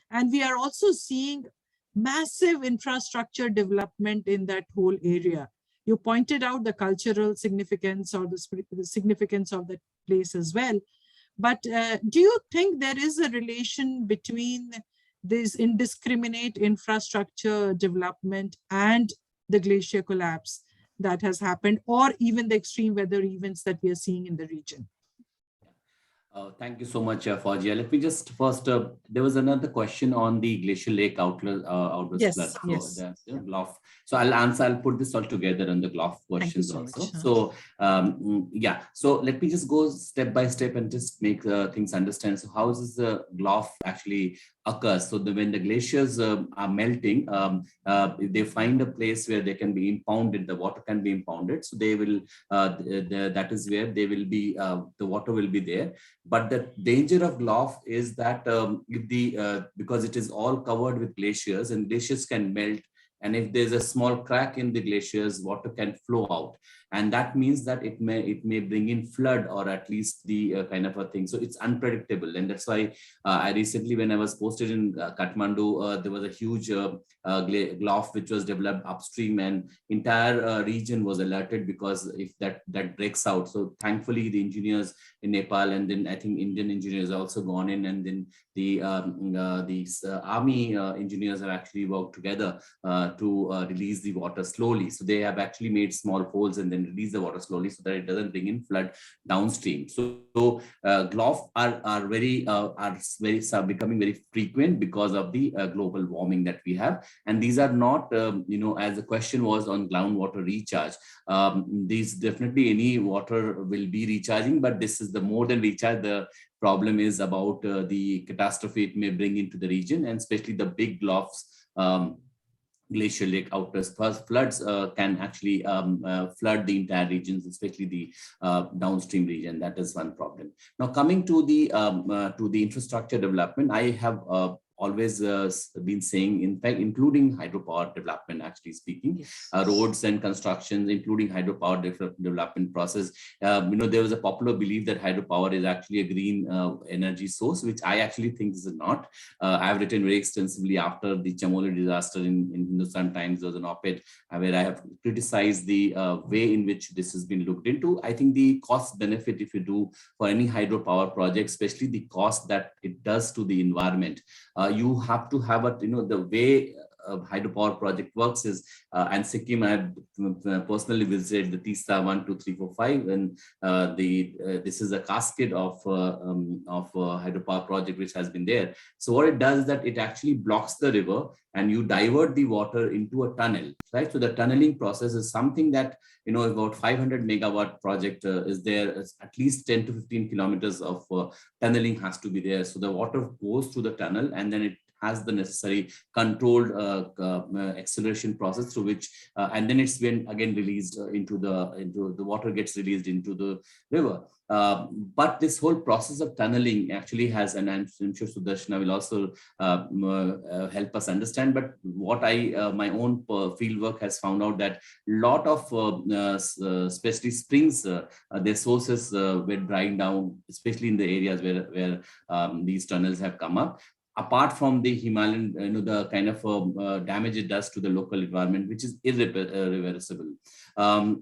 And we are also seeing massive infrastructure development in that whole area. You pointed out the cultural significance or the significance of that place as well. But do you think there is a relation between this indiscriminate infrastructure development and the glacier collapse that has happened, or even the extreme weather events that we are seeing in the region? Thank you so much, Fawzia. Let me just first, there was another question on the glacial lake outlet Yes, flood. yes. So, GLOF. So I'll put this all together in the GLOF questions so also. much. So yeah, so let me just go step by step and just make things understand. So how does the GLOF actually occurs? So when the glaciers are melting, they find a place where they can be impounded, the water can be impounded. So they will, that is where they will be, the water will be there. But the danger of GLOF is that if because it is all covered with glaciers, and glaciers can melt, and if there's a small crack in the glaciers, water can flow out, and that means that it may bring in flood, or at least the kind of a thing. So it's unpredictable, and that's why I recently, when I was posted in Kathmandu, there was a huge GLOF which was developed upstream, and entire region was alerted, because if that breaks out. So thankfully the engineers in Nepal, and then I think Indian engineers also gone in, and then the army engineers have actually worked together to release the water slowly. So they have actually made small holes and then release the water slowly, so that it doesn't bring in flood downstream. So GLOF are becoming very frequent because of the global warming that we have. And these are not, as the question was on groundwater recharge, these definitely any water will be recharging, but this is the more than recharge. The problem is about the catastrophe it may bring into the region, and especially the big GLOFs, glacial lake outbursts, floods can actually flood the entire regions, especially the downstream region. That is one problem. Now coming to the infrastructure development, I have always been saying, in fact, including hydropower development, actually speaking, yes. Roads and constructions, including hydropower development process. There was a popular belief that hydropower is actually a green energy source, which I actually think is not. I've written very extensively after the Chamoli disaster in Hindustan Times. There was an op-ed where I have criticized the way in which this has been looked into. I think the cost benefit, if you do for any hydropower project, especially the cost that it does to the environment, you have to have the way hydropower project works is, and Sikkim, I have personally visited the Tista 1, 2, 3, 4, 5, and this is a cascade of hydropower project which has been there. So what it does is that it actually blocks the river, and you divert the water into a tunnel, right? So the tunneling process is something that, about 500 megawatt project is there. It's at least 10 to 15 kilometers of tunneling has to be there. So the water goes through the tunnel, and then it has the necessary controlled acceleration process through which, and then it's been again released into the water gets released into the river. But this whole process of tunneling actually has, and I'm sure Sudeshana will also help us understand, but what my own field work has found out that lot of especially springs, their sources were drying down, especially in the areas where these tunnels have come up. Apart from the Himalayan, the kind of damage it does to the local environment, which is irreversible.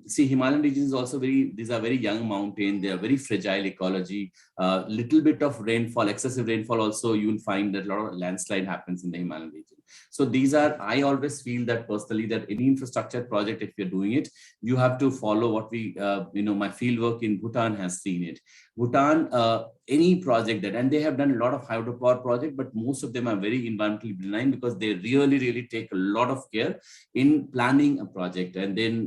See, Himalayan region is also these are very young mountain. They are very fragile ecology. Little bit of rainfall, excessive rainfall also, you will find that a lot of landslide happens in the Himalayan region. So these are, I always feel that personally that any infrastructure project, if you're doing it, you have to follow what we, my field work in Bhutan has seen it. Bhutan, any project that, and they have done a lot of hydropower project, but most of them are very environmentally benign because they really take a lot of care in planning a project. And then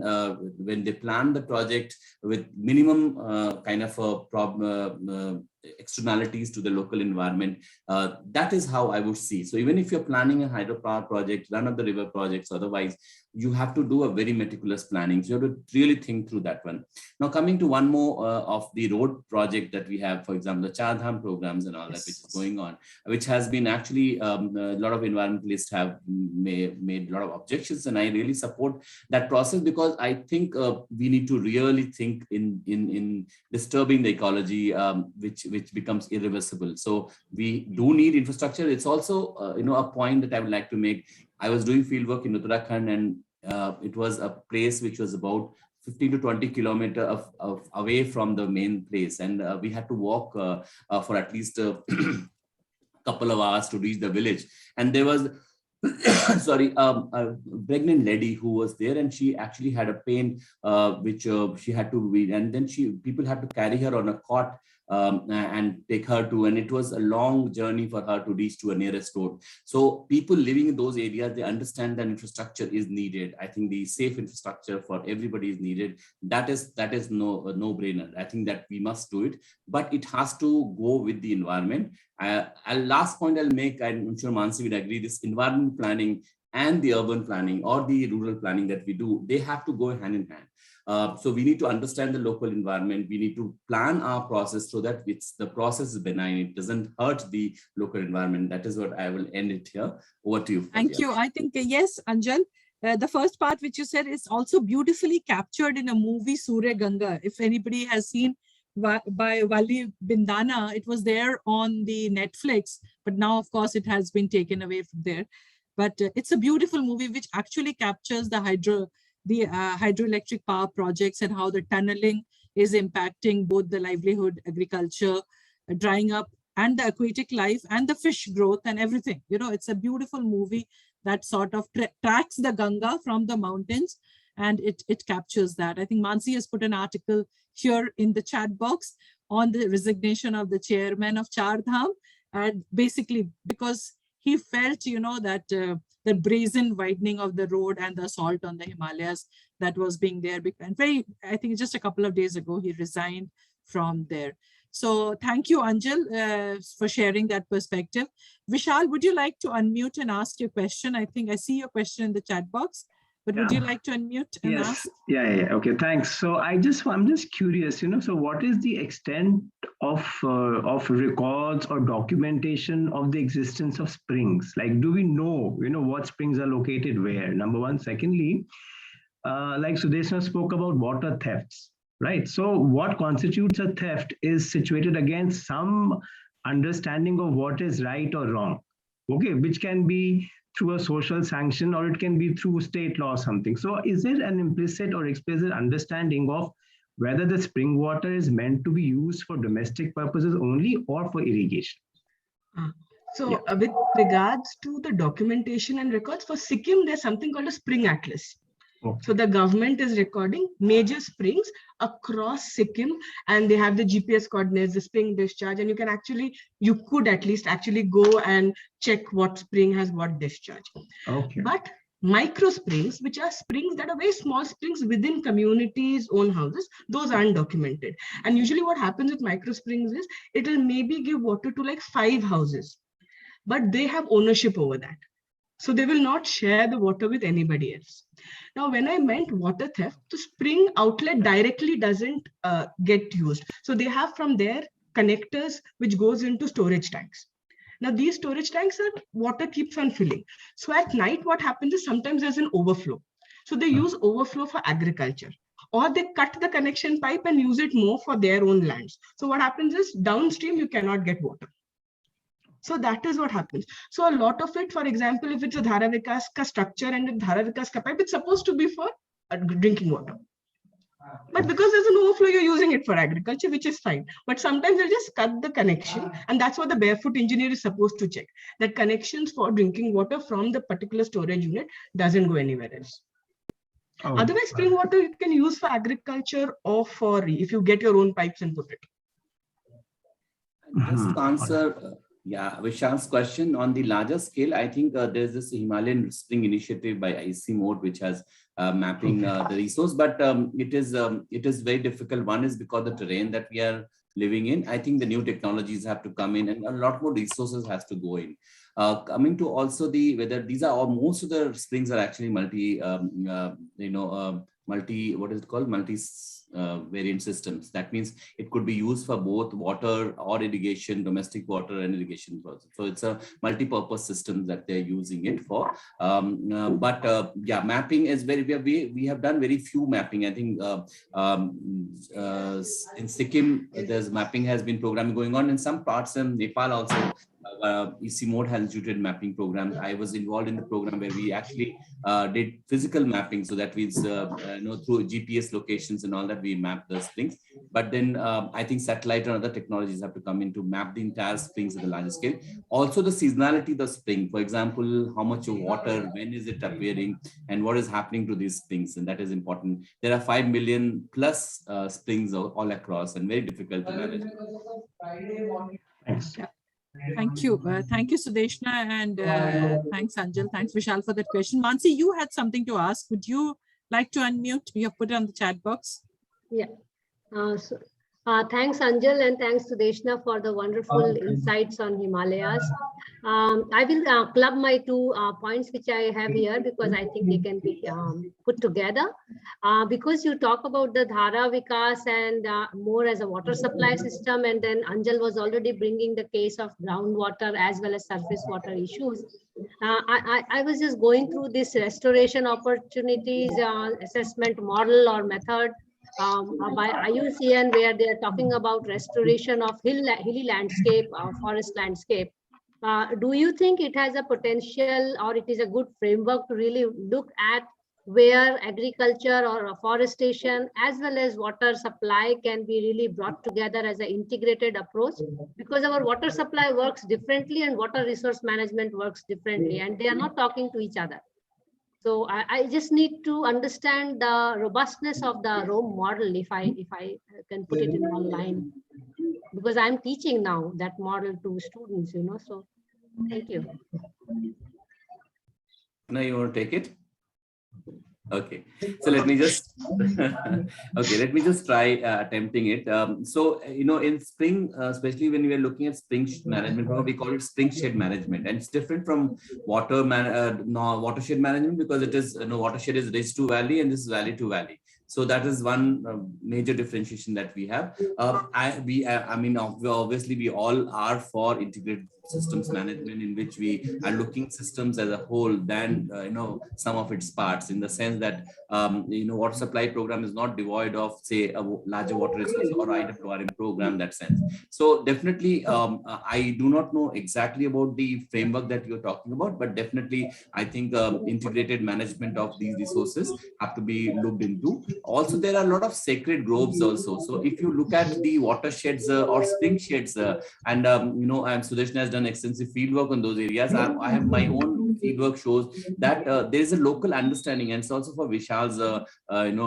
when they plan the project with minimum kind of a problem, externalities to the local environment, that is how I would see. So even if you're planning a hydropower project, run of the river projects, otherwise you have to do a very meticulous planning. So you have to really think through that one. Now coming to one more of the road project that we have, for example, the Char Dham programs and all that, which is going on, which has been actually a lot of environmentalists have made a lot of objections, and I really support that process because I think we need to really think in disturbing the ecology, which becomes irreversible. So we do need infrastructure. It's also a point that I would like to make. I was doing field work in Uttarakhand, and it was a place which was about 15 to 20 kilometers away from the main place, and we had to walk for at least a couple of hours to reach the village. And there was a pregnant lady who was there, and she actually had a pain which she had to read, and then people had to carry her on a cot and take her to, and it was a long journey for her to reach to a nearest road. So people living in those areas, they understand that infrastructure is needed. I think the safe infrastructure for everybody is needed. That is no-brainer. I think that we must do it, but it has to go with the environment. Last point I'll make, I'm sure Mansi would agree, this environment planning and the urban planning or the rural planning that we do, they have to go hand in hand. So we need to understand the local environment. We need to plan our process so that the process is benign. It doesn't hurt the local environment. That is what I will end it here. Over to you. Thank you. I think, yes, Anjal, the first part which you said is also beautifully captured in a movie, Surya Ganga. If anybody has seen by Wali Bindana, it was there on the Netflix, but now of course it has been taken away from there. But it's a beautiful movie which actually captures the hydroelectric power projects and how the tunneling is impacting both the livelihood, agriculture, drying up, and the aquatic life and the fish growth and everything. It's a beautiful movie that sort of tracks the Ganga from the mountains, and it captures that. I think Mansi has put an article here in the chat box on the resignation of the chairman of Char Dham, and basically because he felt, that the brazen widening of the road and the assault on the Himalayas that was being there. And I think just a couple of days ago, he resigned from there. So thank you, Anjal, for sharing that perspective. Vishal, would you like to unmute and ask your question? I think I see your question in the chat box, but would you like to unmute and ask? Yeah. Okay, thanks. So I'm just curious, so what is the extent of records or documentation of the existence of springs? Like, do we know, what springs are located where? Number one. Secondly, like Sudeshana spoke about water thefts, right? So what constitutes a theft is situated against some understanding of what is right or wrong, okay, which can be through a social sanction or it can be through state law or something. So is there an implicit or explicit understanding of whether the spring water is meant to be used for domestic purposes only or for irrigation? With regards to the documentation and records, for Sikkim, there's something called a spring atlas. Okay. So the government is recording major springs across Sikkim, and they have the GPS coordinates, the spring discharge, and you could at least go and check what spring has what discharge. Okay. But micro springs, which are springs that are very small springs within communities' own houses, those aren't documented. And usually what happens with micro springs is it will maybe give water to like 5 houses. but they have ownership over that. So they will not share the water with anybody else. Now, when I meant water theft, the spring outlet directly doesn't get used. So they have from there connectors which goes into storage tanks. Now, these storage tanks are water keeps on filling. So at night, what happens is sometimes there's an overflow. So they use overflow for agriculture, or they cut the connection pipe and use it more for their own lands. So what happens is downstream, you cannot get water. So that is what happens. So a lot of it, for example, if it's a dharavikas ka structure and a dharavikas ka pipe, it's supposed to be for drinking water. But because there's an overflow, you're using it for agriculture, which is fine. But sometimes they'll just cut the connection. And that's what the barefoot engineer is supposed to check, that connections for drinking water from the particular storage unit doesn't go anywhere else. Oh, otherwise, spring water you can use for agriculture or for if you get your own pipes and put it. Just to answer Vishal's question on the larger scale, I think there's this Himalayan Spring initiative by IC Mode, which has mapping the resource, but it is very difficult. One is because the terrain that we are living in. I think the new technologies have to come in, and a lot more resources has to go in. Coming to also whether these are, or most of the springs are actually multi variant systems. That means it could be used for both water or irrigation, domestic water and irrigation process. So it's a multi-purpose system that they're using it for. Mapping is we have done very few mapping. I think in Sikkim, there's mapping has been programming going on. In some parts in Nepal also, EC Mode has instituted mapping program. I was involved in the program where we actually did physical mapping, so that means through GPS locations and all that we map the springs. But then I think satellite and other technologies have to come in to map the entire springs at a larger scale. Also the seasonality of the spring, for example, how much of water, when is it appearing, and what is happening to these springs, and that is important. There are 5 million plus springs all across, and very difficult to manage. Thanks. Thank you. Thank you, Sudeshana, and thanks, Anjal. Thanks, Vishal, for that question. Mansi, you had something to ask. Would you like to unmute? You have put it on the chat box. Yeah. Thanks, Anjal, and thanks, Sudeshana, for the wonderful insights on Himalayas. I will club my two points which I have here, because I think they can be put together. Because you talk about the dharavikas and more as a water supply system, and then Anjal was already bringing the case of groundwater as well as surface water issues. I was just going through this restoration opportunities assessment model or method by IUCN, where they are talking about restoration of hilly landscape, forest landscape. Do you think it has a potential, or it is a good framework to really look at where agriculture or afforestation as well as water supply can be really brought together as an integrated approach? Because our water supply works differently and water resource management works differently, and they are not talking to each other. So I just need to understand the robustness of the Rome model, if I can put it in one line, because I'm teaching now that model to students, so thank you. Now you want to take it? Okay, so let me just try attempting it. In spring, especially when we are looking at spring management, we call it spring shed management, and it's different from watershed management, because it is watershed is ridge to valley and this is valley to valley. So that is one major differentiation that we have. Obviously we all are for integrated systems management, in which we are looking systems as a whole than some of its parts, in the sense that water supply program is not devoid of, say, a larger water resource or IWRM program, that sense. So definitely I do not know exactly about the framework that you're talking about, but definitely I think integrated management of these resources have to be looked into. Also, there are a lot of sacred groves also. So if you look at the watersheds or spring sheds, and Sudeshana has done extensive field work on those areas. I have my own fieldwork shows that there is a local understanding, and it's also for Vishal's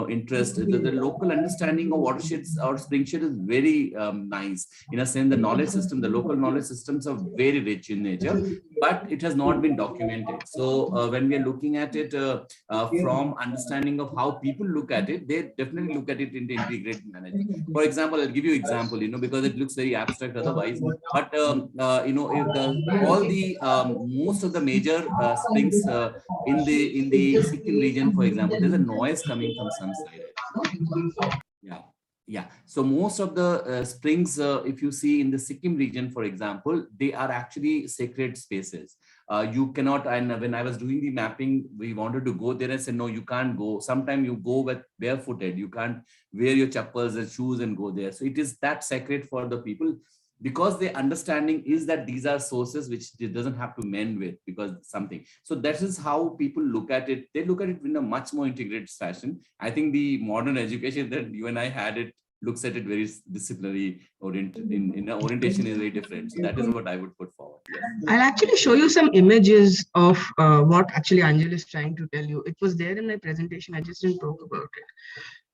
interest. The local understanding of watersheds or springshed is very nice. In a sense, the knowledge system, the local knowledge systems are very rich in nature, but it has not been documented. So when we are looking at it from understanding of how people look at it, they definitely look at it in the integrated manner. For example, I'll give you an example, because it looks very abstract otherwise, but most of the major springs in the Sikkim region, for example, there's a noise coming from some side. Yeah. So most of the springs, if you see in the Sikkim region, for example, they are actually sacred spaces. You cannot, and when I was doing the mapping, we wanted to go there and said, no, you can't go. Sometimes you go with barefooted. You can't wear your chappals and shoes and go there. So it is that sacred for the people, because their understanding is that these are sources which it doesn't have to mend with because something. So that is how people look at it. They look at it in a much more integrated fashion. I think the modern education that you and I had it looks at it very disciplinary orientation is very different. So that is what I would put forward. Yes. I'll actually show you some images of what actually Anjal is trying to tell you. It was there in my presentation. I just didn't talk about it.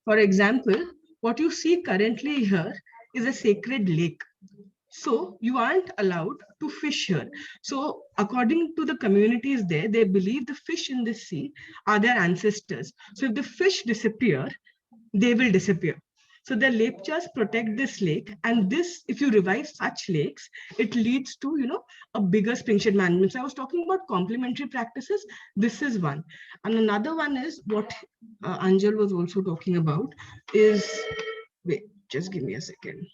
For example, what you see currently here is a sacred lake. So you aren't allowed to fish here. So according to the communities there, they believe the fish in the sea are their ancestors. So if the fish disappear, they will disappear. So the lekchas protect this lake, and this, if you revive such lakes, it leads to, a bigger springshed management. So I was talking about complementary practices. This is one. And another one is what Anjal was also talking about is, wait, just give me a second.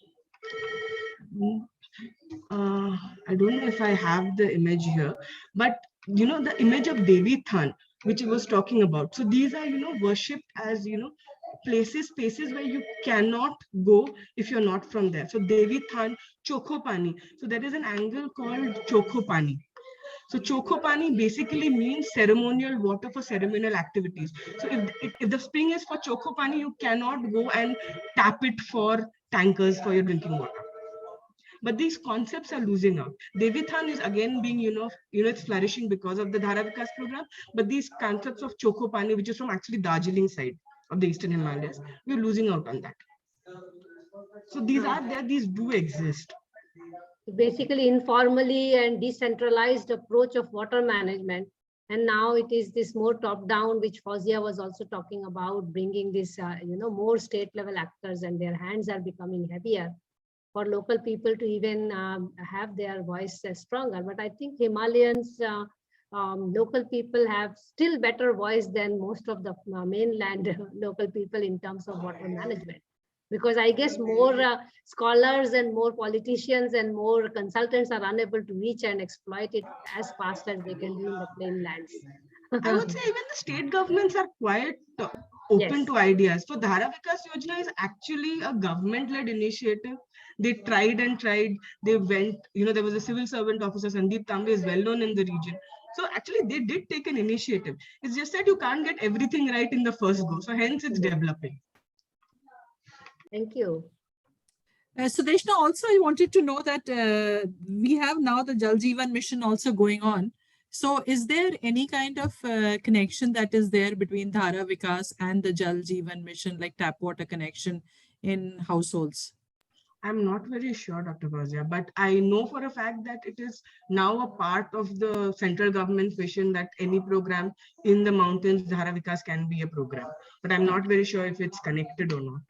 I don't know if I have the image here, but the image of Devi Than, which I was talking about. So these are, worshipped as, spaces where you cannot go if you're not from there. So Devi Than, Chokho Pani. So there is an angle called Chokho Pani. So Chokho Pani basically means ceremonial water for ceremonial activities. So if the spring is for Chokho Pani, you cannot go and tap it for tankers for your drinking water. But these concepts are losing out. Devi Than is again being, it's flourishing because of the dharavikas program. But these concepts of Chokho Pani, which is from actually Darjeeling side of the Eastern Himalayas, we're losing out on that. So these are there, these do exist. Basically, informally and decentralized approach of water management. And now it is this more top-down, which Fawzia was also talking about, bringing this, more state-level actors, and their hands are becoming heavier for local people to even have their voice stronger. But I think Himalayans, local people have still better voice than most of the mainland local people in terms of water management. Because I guess more scholars and more politicians and more consultants are unable to reach and exploit it as fast as they can do in the plain lands. I would say even the state governments are quite open to ideas. So Dharavikas Yojana is actually a government-led initiative. They tried and tried. They went, there was a civil servant officer, Sandeep Tambe is well known in the region. So actually they did take an initiative. It's just that you can't get everything right in the first go. So hence it's developing. Thank you. Sudeshana, also I wanted to know that we have now the Jal Jeevan mission also going on. So is there any kind of connection that is there between dharavikas and the Jal Jeevan mission, like tap water connection in households? I'm not very sure, Dr. Fawzia, but I know for a fact that it is now a part of the central government's vision that any program in the mountains, dharavikas can be a program. But I'm not very sure if it's connected or not.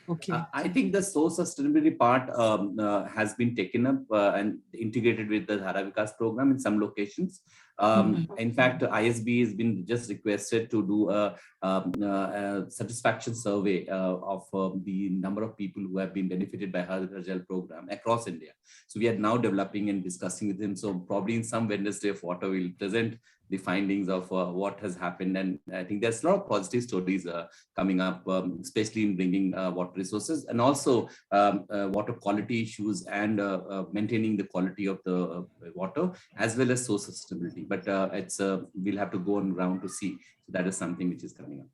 Okay. I think the source sustainability part has been taken up and integrated with the Dharavikas program in some locations. In fact, ISB has been just requested to do a satisfaction survey of the number of people who have been benefited by Har Ghar Jal program across India. So we are now developing and discussing with him. So probably in some Wednesday of Water, we'll present the findings of what has happened. And I think there's a lot of positive stories coming up, especially in bringing water resources and also water quality issues and maintaining the quality of the water as well as source sustainability. But we'll have to go on ground to see. So that is something which is coming up.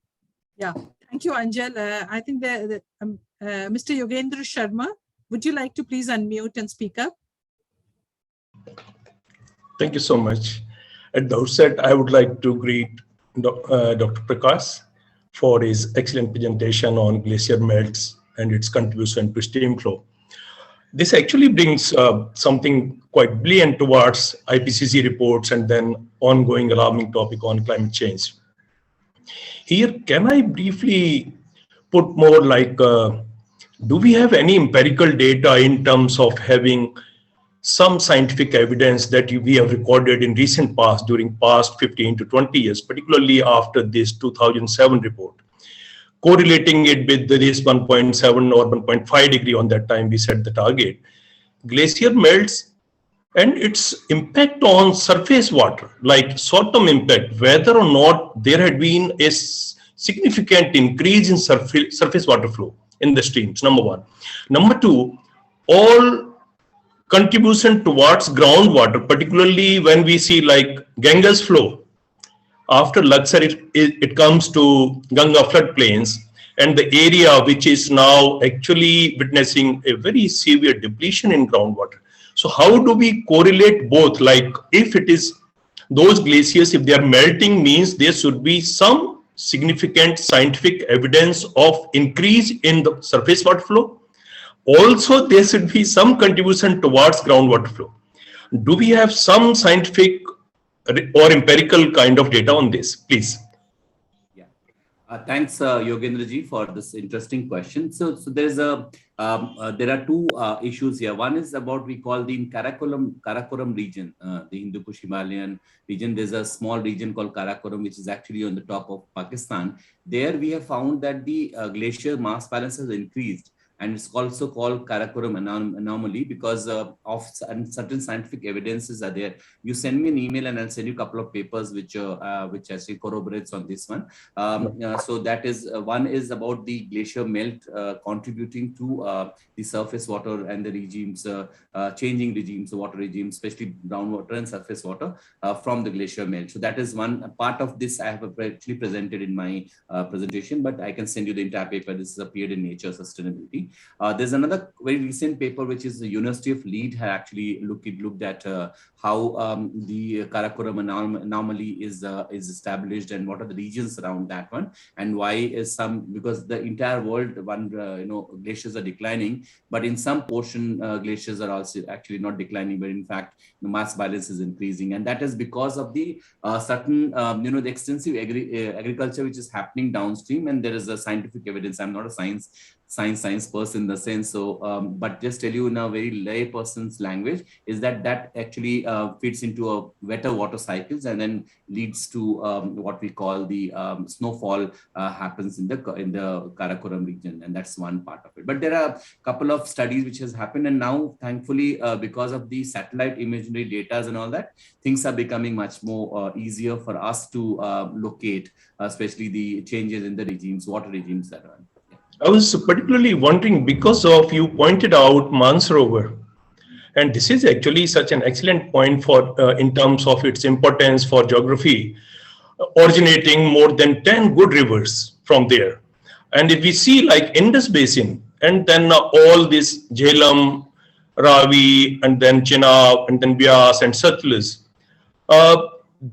Yeah, thank you, Anjal. I think Mr. Yogendra Sharma, would you like to please unmute and speak up? Thank you so much. At the outset, I would like to greet Dr. Prakash for his excellent presentation on glacier melts and its contribution to stream flow. This actually brings something quite brilliant towards IPCC reports and then ongoing alarming topic on climate change. Here, can I briefly put more like, do we have any empirical data in terms of having some scientific evidence that we have recorded in recent past, during past 15 to 20 years, particularly after this 2007 report, correlating it with this 1.7 or 1.5 degree on that time we set the target, glacier melts and its impact on surface water, like short-term impact, whether or not there had been a significant increase in surface water flow in the streams, number one. Number two, all contribution towards groundwater, particularly when we see like Ganga's flow. After Luxor, it comes to Ganga floodplains and the area which is now actually witnessing a very severe depletion in groundwater. So how do we correlate both? Like if it is those glaciers, if they are melting, means there should be some significant scientific evidence of increase in the surface water flow. Also, there should be some contribution towards groundwater flow. Do we have some scientific or empirical kind of data on this, please? Yeah, thanks, Yogendra ji, for this interesting question. So there's a there are two issues here. One is about we call the Karakoram region, the Hindu Kush Himalayan region. There's a small region called Karakoram, which is actually on the top of Pakistan. There we have found that the glacier mass balance has increased. And it's also called Karakoram anomaly because of certain scientific evidences are there. You send me an email and I'll send you a couple of papers which actually corroborates on this one. So that is one is about the glacier melt contributing to the surface water and the regimes, changing regimes, water regimes, especially groundwater and surface water from the glacier melt. So that is one part of this I have actually presented in my presentation, but I can send you the entire paper. This is appeared in Nature Sustainability. There's another very recent paper, which is the University of Leeds had actually looked at how the Karakoram anomaly is established and what are the regions around that one, and why is because the entire world glaciers are declining, but in some portion glaciers are also actually not declining, but in fact the mass balance is increasing, and that is because of the certain the extensive agriculture which is happening downstream, and there is a scientific evidence. I'm not a science person in the sense, so but just tell you in a very lay person's language is that actually fits into a wetter water cycles and then leads to what we call the snowfall happens in the Karakoram region, and that's one part of it. But there are a couple of studies which has happened, and now thankfully because of the satellite imagery data and all that, things are becoming much more easier for us to locate, especially the changes in the regimes, water regimes that are. I was particularly wondering because of you pointed out Mansarovar, and this is actually such an excellent point for in terms of its importance for geography, originating more than 10 good rivers from there. And if we see like Indus Basin, and then all this Jhelum, Ravi, and then Chenab, and then Byas and Satluj,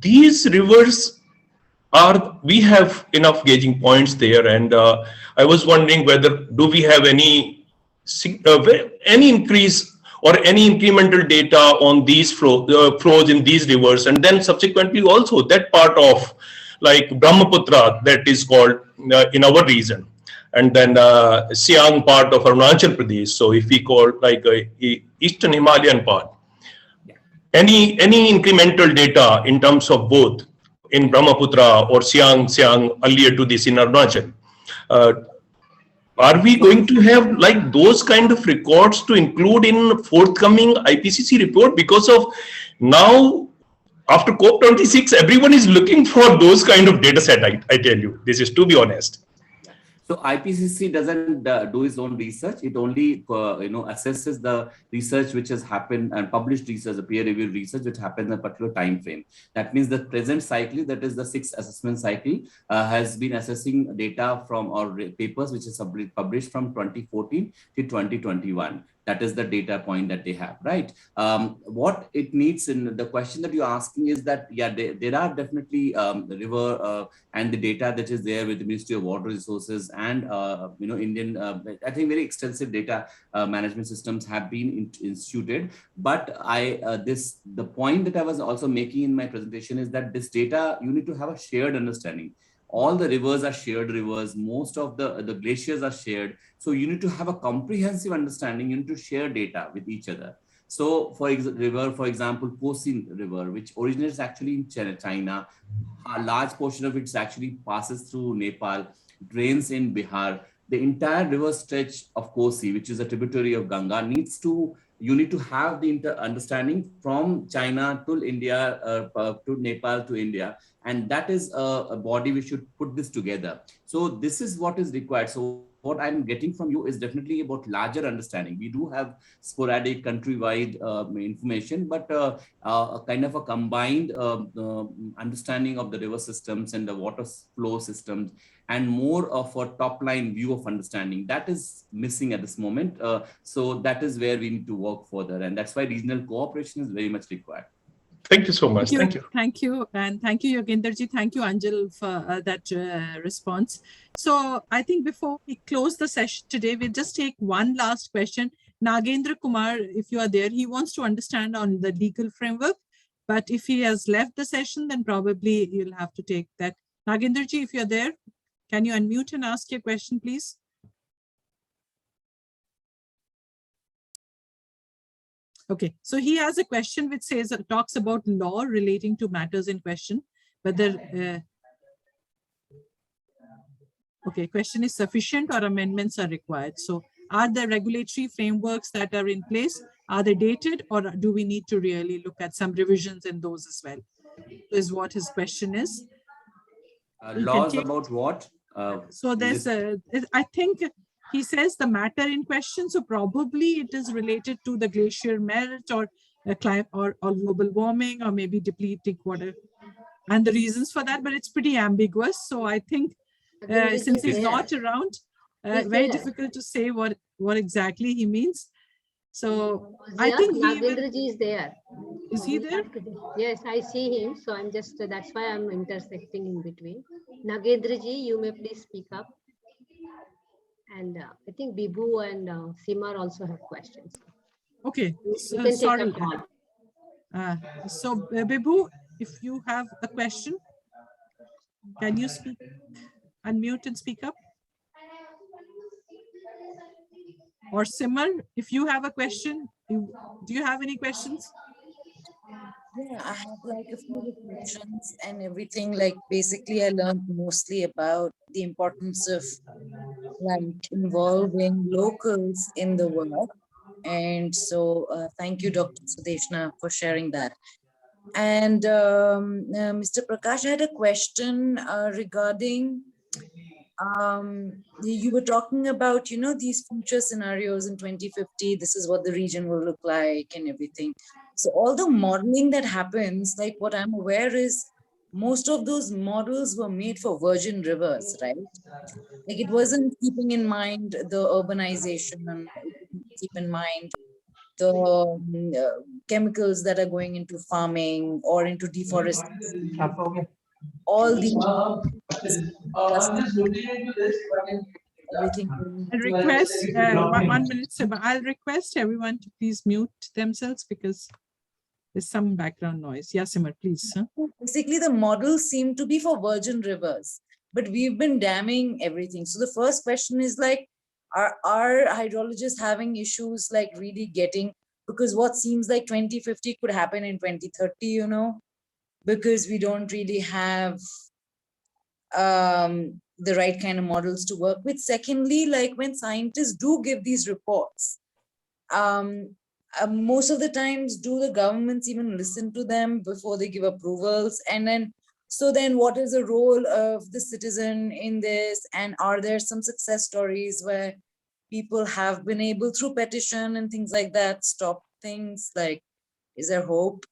these rivers we have enough gauging points there, and I was wondering whether do we have any increase or any incremental data on these flows in these rivers, and then subsequently also that part of like Brahmaputra that is called in our region, and then Siang part of Arunachal Pradesh. So if we call like Eastern Himalayan part, any incremental data in terms of both in Brahmaputra or Siang earlier to this in Arunachal. Are we going to have like those kind of records to include in forthcoming IPCC report? Because of now, after COP26, everyone is looking for those kind of data set, I tell you. This is to be honest. So IPCC doesn't do its own research. It only assesses the research which has happened and published research, the peer-reviewed research which happened in a particular time frame. That means the present cycle, that is the 6th assessment cycle, has been assessing data from our papers which is published from 2014 to 2021. That is the data point that they have, right? What it needs in the question that you're asking is that, yeah, there are definitely the river and the data that is there with the Ministry of Water Resources and, Indian, I think very extensive data management systems have been instituted. But the point that I was also making in my presentation is that this data, you need to have a shared understanding. All the rivers are shared rivers. Most of the glaciers are shared. So you need to have a comprehensive understanding. You need to share data with each other. So for example, Kosi River, which originates actually in China, a large portion of it actually passes through Nepal, drains in Bihar. The entire river stretch of Kosi, which is a tributary of Ganga, you need to have the understanding from China to India, to Nepal to India. And that is a body we should put this together. So this is what is required. So what I'm getting from you is definitely about larger understanding. We do have sporadic countrywide information, but kind of a combined understanding of the river systems and the water flow systems, and more of a top line view of understanding that is missing at this moment. So that is where we need to work further. And that's why regional cooperation is very much required. Thank you so much. Thank you. Thank you. And thank you, Yogenderji. Thank you, Anjal, for that response. So I think before we close the session today, we'll just take one last question. Nagendra Kumar, if you are there, he wants to understand on the legal framework. But if he has left the session, then probably you'll have to take that. Nagendraji, if you're there, can you unmute and ask your question, please? Okay, so he has a question which says, talks about law relating to matters in question, whether, okay, question is sufficient or amendments are required. So are the regulatory frameworks that are in place, are they dated, or do we need to really look at some revisions in those as well? Is what his question is. Laws about what? So there's I think he says the matter in question, so probably it is related to the glacier melt or climate or global warming, or maybe depleting water and the reasons for that, but it's pretty ambiguous. So I think since he's not around, very difficult to say what exactly he means. So I think Nagendraji is there. Is he there? Yes, I see him. So I'm just, that's why I'm intersecting in between. Nagendraji, you may please speak up. And I think Bibu and Simar also have questions. Okay, you can sorry. Take a call. So Bibu, if you have a question, can you speak, unmute and speak up? Or Simar, if you have a question, do you have any questions? Yeah, I have like a few reflections and everything. Like basically I learned mostly about the importance of like involving locals in the work. And so thank you, Dr. Sudeshana, for sharing that. And Mr. Prakash, I had a question regarding, you were talking about, you know, these future scenarios in 2050, this is what the region will look like and everything. So all the modeling that happens, like what I'm aware is most of those models were made for virgin rivers, right? Like it wasn't keeping in mind the urbanization, keep in mind the chemicals that are going into farming or into deforestation. All the everything. I'll request 1 minute, Simar. I'll request everyone to please mute themselves because there's some background noise. Yeah, Simar, please. Huh? Basically, the models seem to be for virgin rivers, but we've been damming everything. So the first question is like, are hydrologists having issues like really getting, because what seems like 2050 could happen in 2030, you know, because we don't really have the right kind of models to work with. Secondly, like when scientists do give these reports, most of the times, do the governments even listen to them before they give approvals? And then, so then what is the role of the citizen in this? And are there some success stories where people have been able through petition and things like that, stop things? Like, is there hope?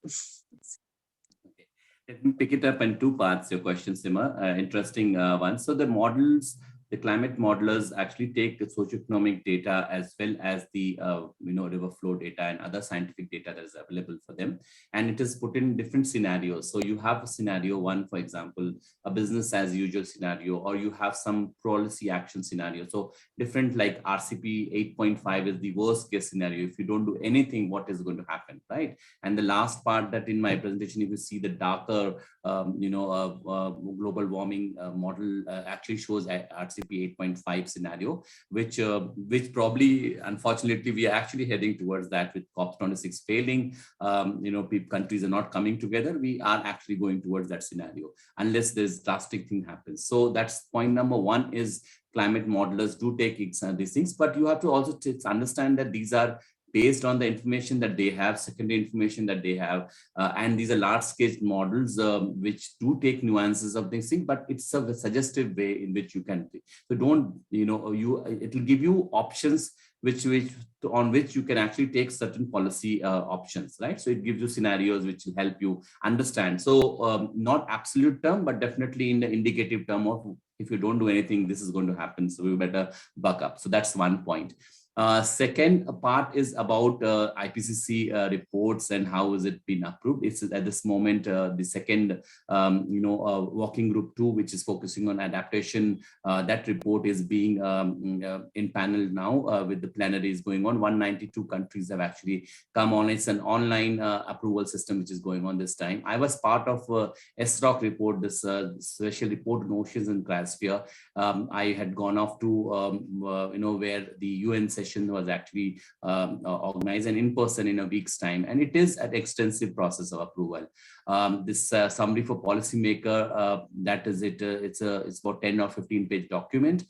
Let me pick it up in two parts, your question, Simar. Interesting one. So the models the climate modelers actually take the socioeconomic data as well as the river flow data and other scientific data that is available for them, and it is put in different scenarios. So you have a scenario one, for example, a business as usual scenario, or you have some policy action scenario. So different, like RCP 8.5 is the worst case scenario. If you don't do anything, what is going to happen, right? And the last part that in my presentation, if you see the darker global warming model actually shows RCP 8.5 scenario, which probably, unfortunately, we are actually heading towards that with COP26 failing. Countries are not coming together. We are actually going towards that scenario unless there's drastic thing happens. So that's point number one, is climate modelers do take these things, but you have to also understand that these are based on the information that they have, secondary information that they have, and these are large-scale models which do take nuances of these things, but it's a suggestive way in which you can. So don't, it will give you options on which you can actually take certain policy options, right? So it gives you scenarios which will help you understand. So not absolute term, but definitely in the indicative term of, if you don't do anything, this is going to happen. So we better buck up. So that's one point. Second part is about IPCC reports and how has it been approved. It's at this moment the second working group 2, which is focusing on adaptation. That report is being in panel now with the plenaries going on. 192 countries have actually come on. It's an online approval system which is going on this time. I was part of SROC report, this special report on oceans and cryosphere. I had gone off to where the UN session was actually organized and in person in a week's time, and it is an extensive process of approval. This summary for policymaker, that is it. It's about 10 or 15-page document,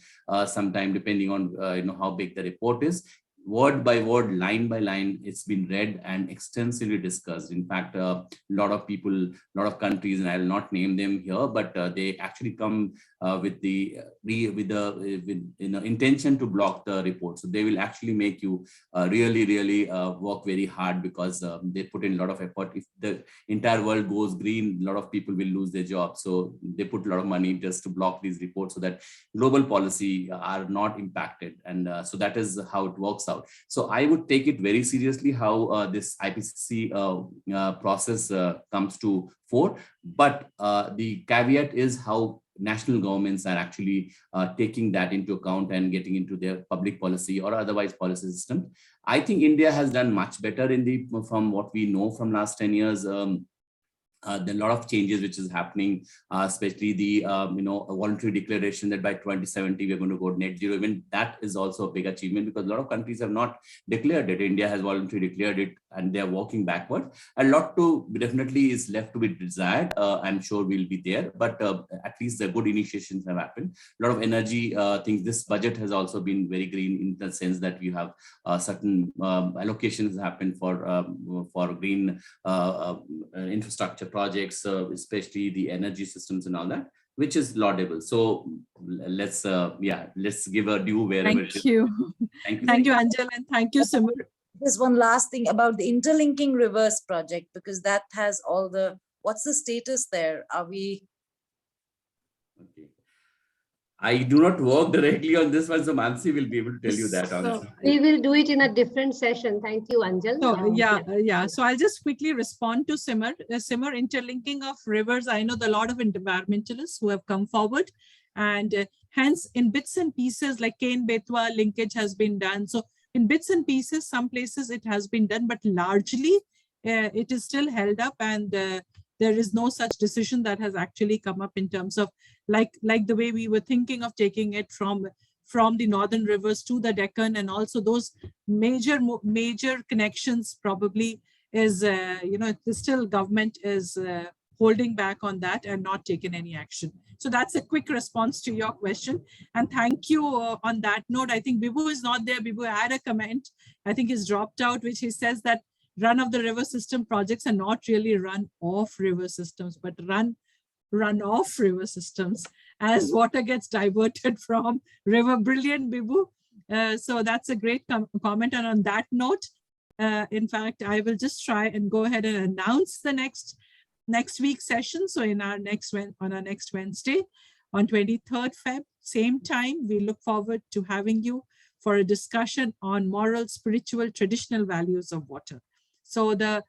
sometime depending on how big the report is. Word by word, line by line, it's been read and extensively discussed. In fact, a lot of people, a lot of countries, and I will not name them here, but they actually come with the intention to block the report. So they will actually make you really work very hard, because they put in a lot of effort. If the entire world goes green, a lot of people will lose their jobs. So they put a lot of money just to block these reports so that global policy are not impacted. And so that is how it works out. So I would take it very seriously how this IPCC process comes to fore. But the caveat is how national governments are actually taking that into account and getting into their public policy or otherwise policy system. I think India has done much better from what we know from last 10 years. There are a lot of changes which is happening, especially the voluntary declaration that by 2070 we're going to go net zero. Even that is also a big achievement, because a lot of countries have not declared it. India has voluntarily declared it, and they are walking backward. A lot to definitely is left to be desired. I'm sure we'll be there, but at least the good initiations have happened. A lot of energy things. This budget has also been very green in the sense that we have certain allocations happened for green infrastructure projects, especially the energy systems and all that, which is laudable. So let's give a due wherever it is. Thank you, Anjal, and thank you, Simar. There's one last thing about the interlinking rivers project, because that has all the, what's the status there? Are we? Okay. I do not work directly on this one, so Mansi will be able to tell you that. So we will do it in a different session. Thank you, Anjal. So So I'll just quickly respond to Simar. Simar, interlinking of rivers. I know there are a lot of environmentalists who have come forward, and hence in bits and pieces, like Kane Betwa linkage has been done. So in bits and pieces, some places it has been done, but largely it is still held up, and there is no such decision that has actually come up in terms of like the way we were thinking of taking it from the northern rivers to the Deccan, and also those major connections probably is, still government is holding back on that and not taking any action. So that's a quick response to your question. And thank you on that note. I think Bibu is not there. Bibu had a comment. I think he's dropped out, which he says that run-of-the-river system projects are not really run-off river systems, but run-off river systems as water gets diverted from river. Brilliant, Bibu. So that's a great comment. And on that note, in fact, I will just try and go ahead and announce the next week's session. So on our next Wednesday, on 23rd Feb, same time. We look forward to having you for a discussion on moral, spiritual, traditional values of water. So the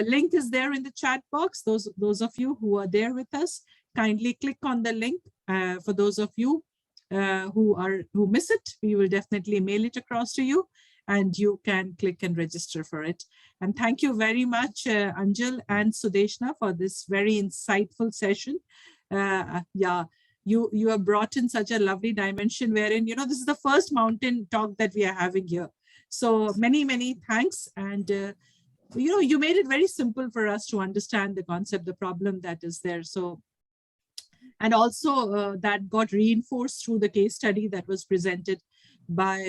link is there in the chat box. Those of you who are there with us, kindly click on the link. For those of you who miss it, we will definitely mail it across to you, and you can click and register for it. And thank you very much, Anjal and Sudeshana, for this very insightful session. Yeah, you have brought in such a lovely dimension wherein, this is the first mountain talk that we are having here. So many thanks. And, you made it very simple for us to understand the concept, the problem that is there. So, and also that got reinforced through the case study that was presented by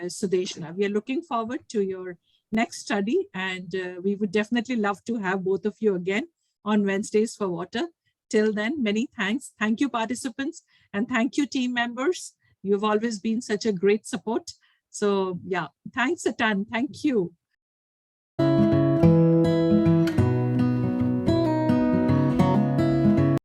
Sudeshana. We are looking forward to your next study, and we would definitely love to have both of you again on Wednesdays for Water. Till then, many thanks. Thank you, participants, and thank you, team members. You've always been such a great support. So yeah, thanks a ton. Thank you.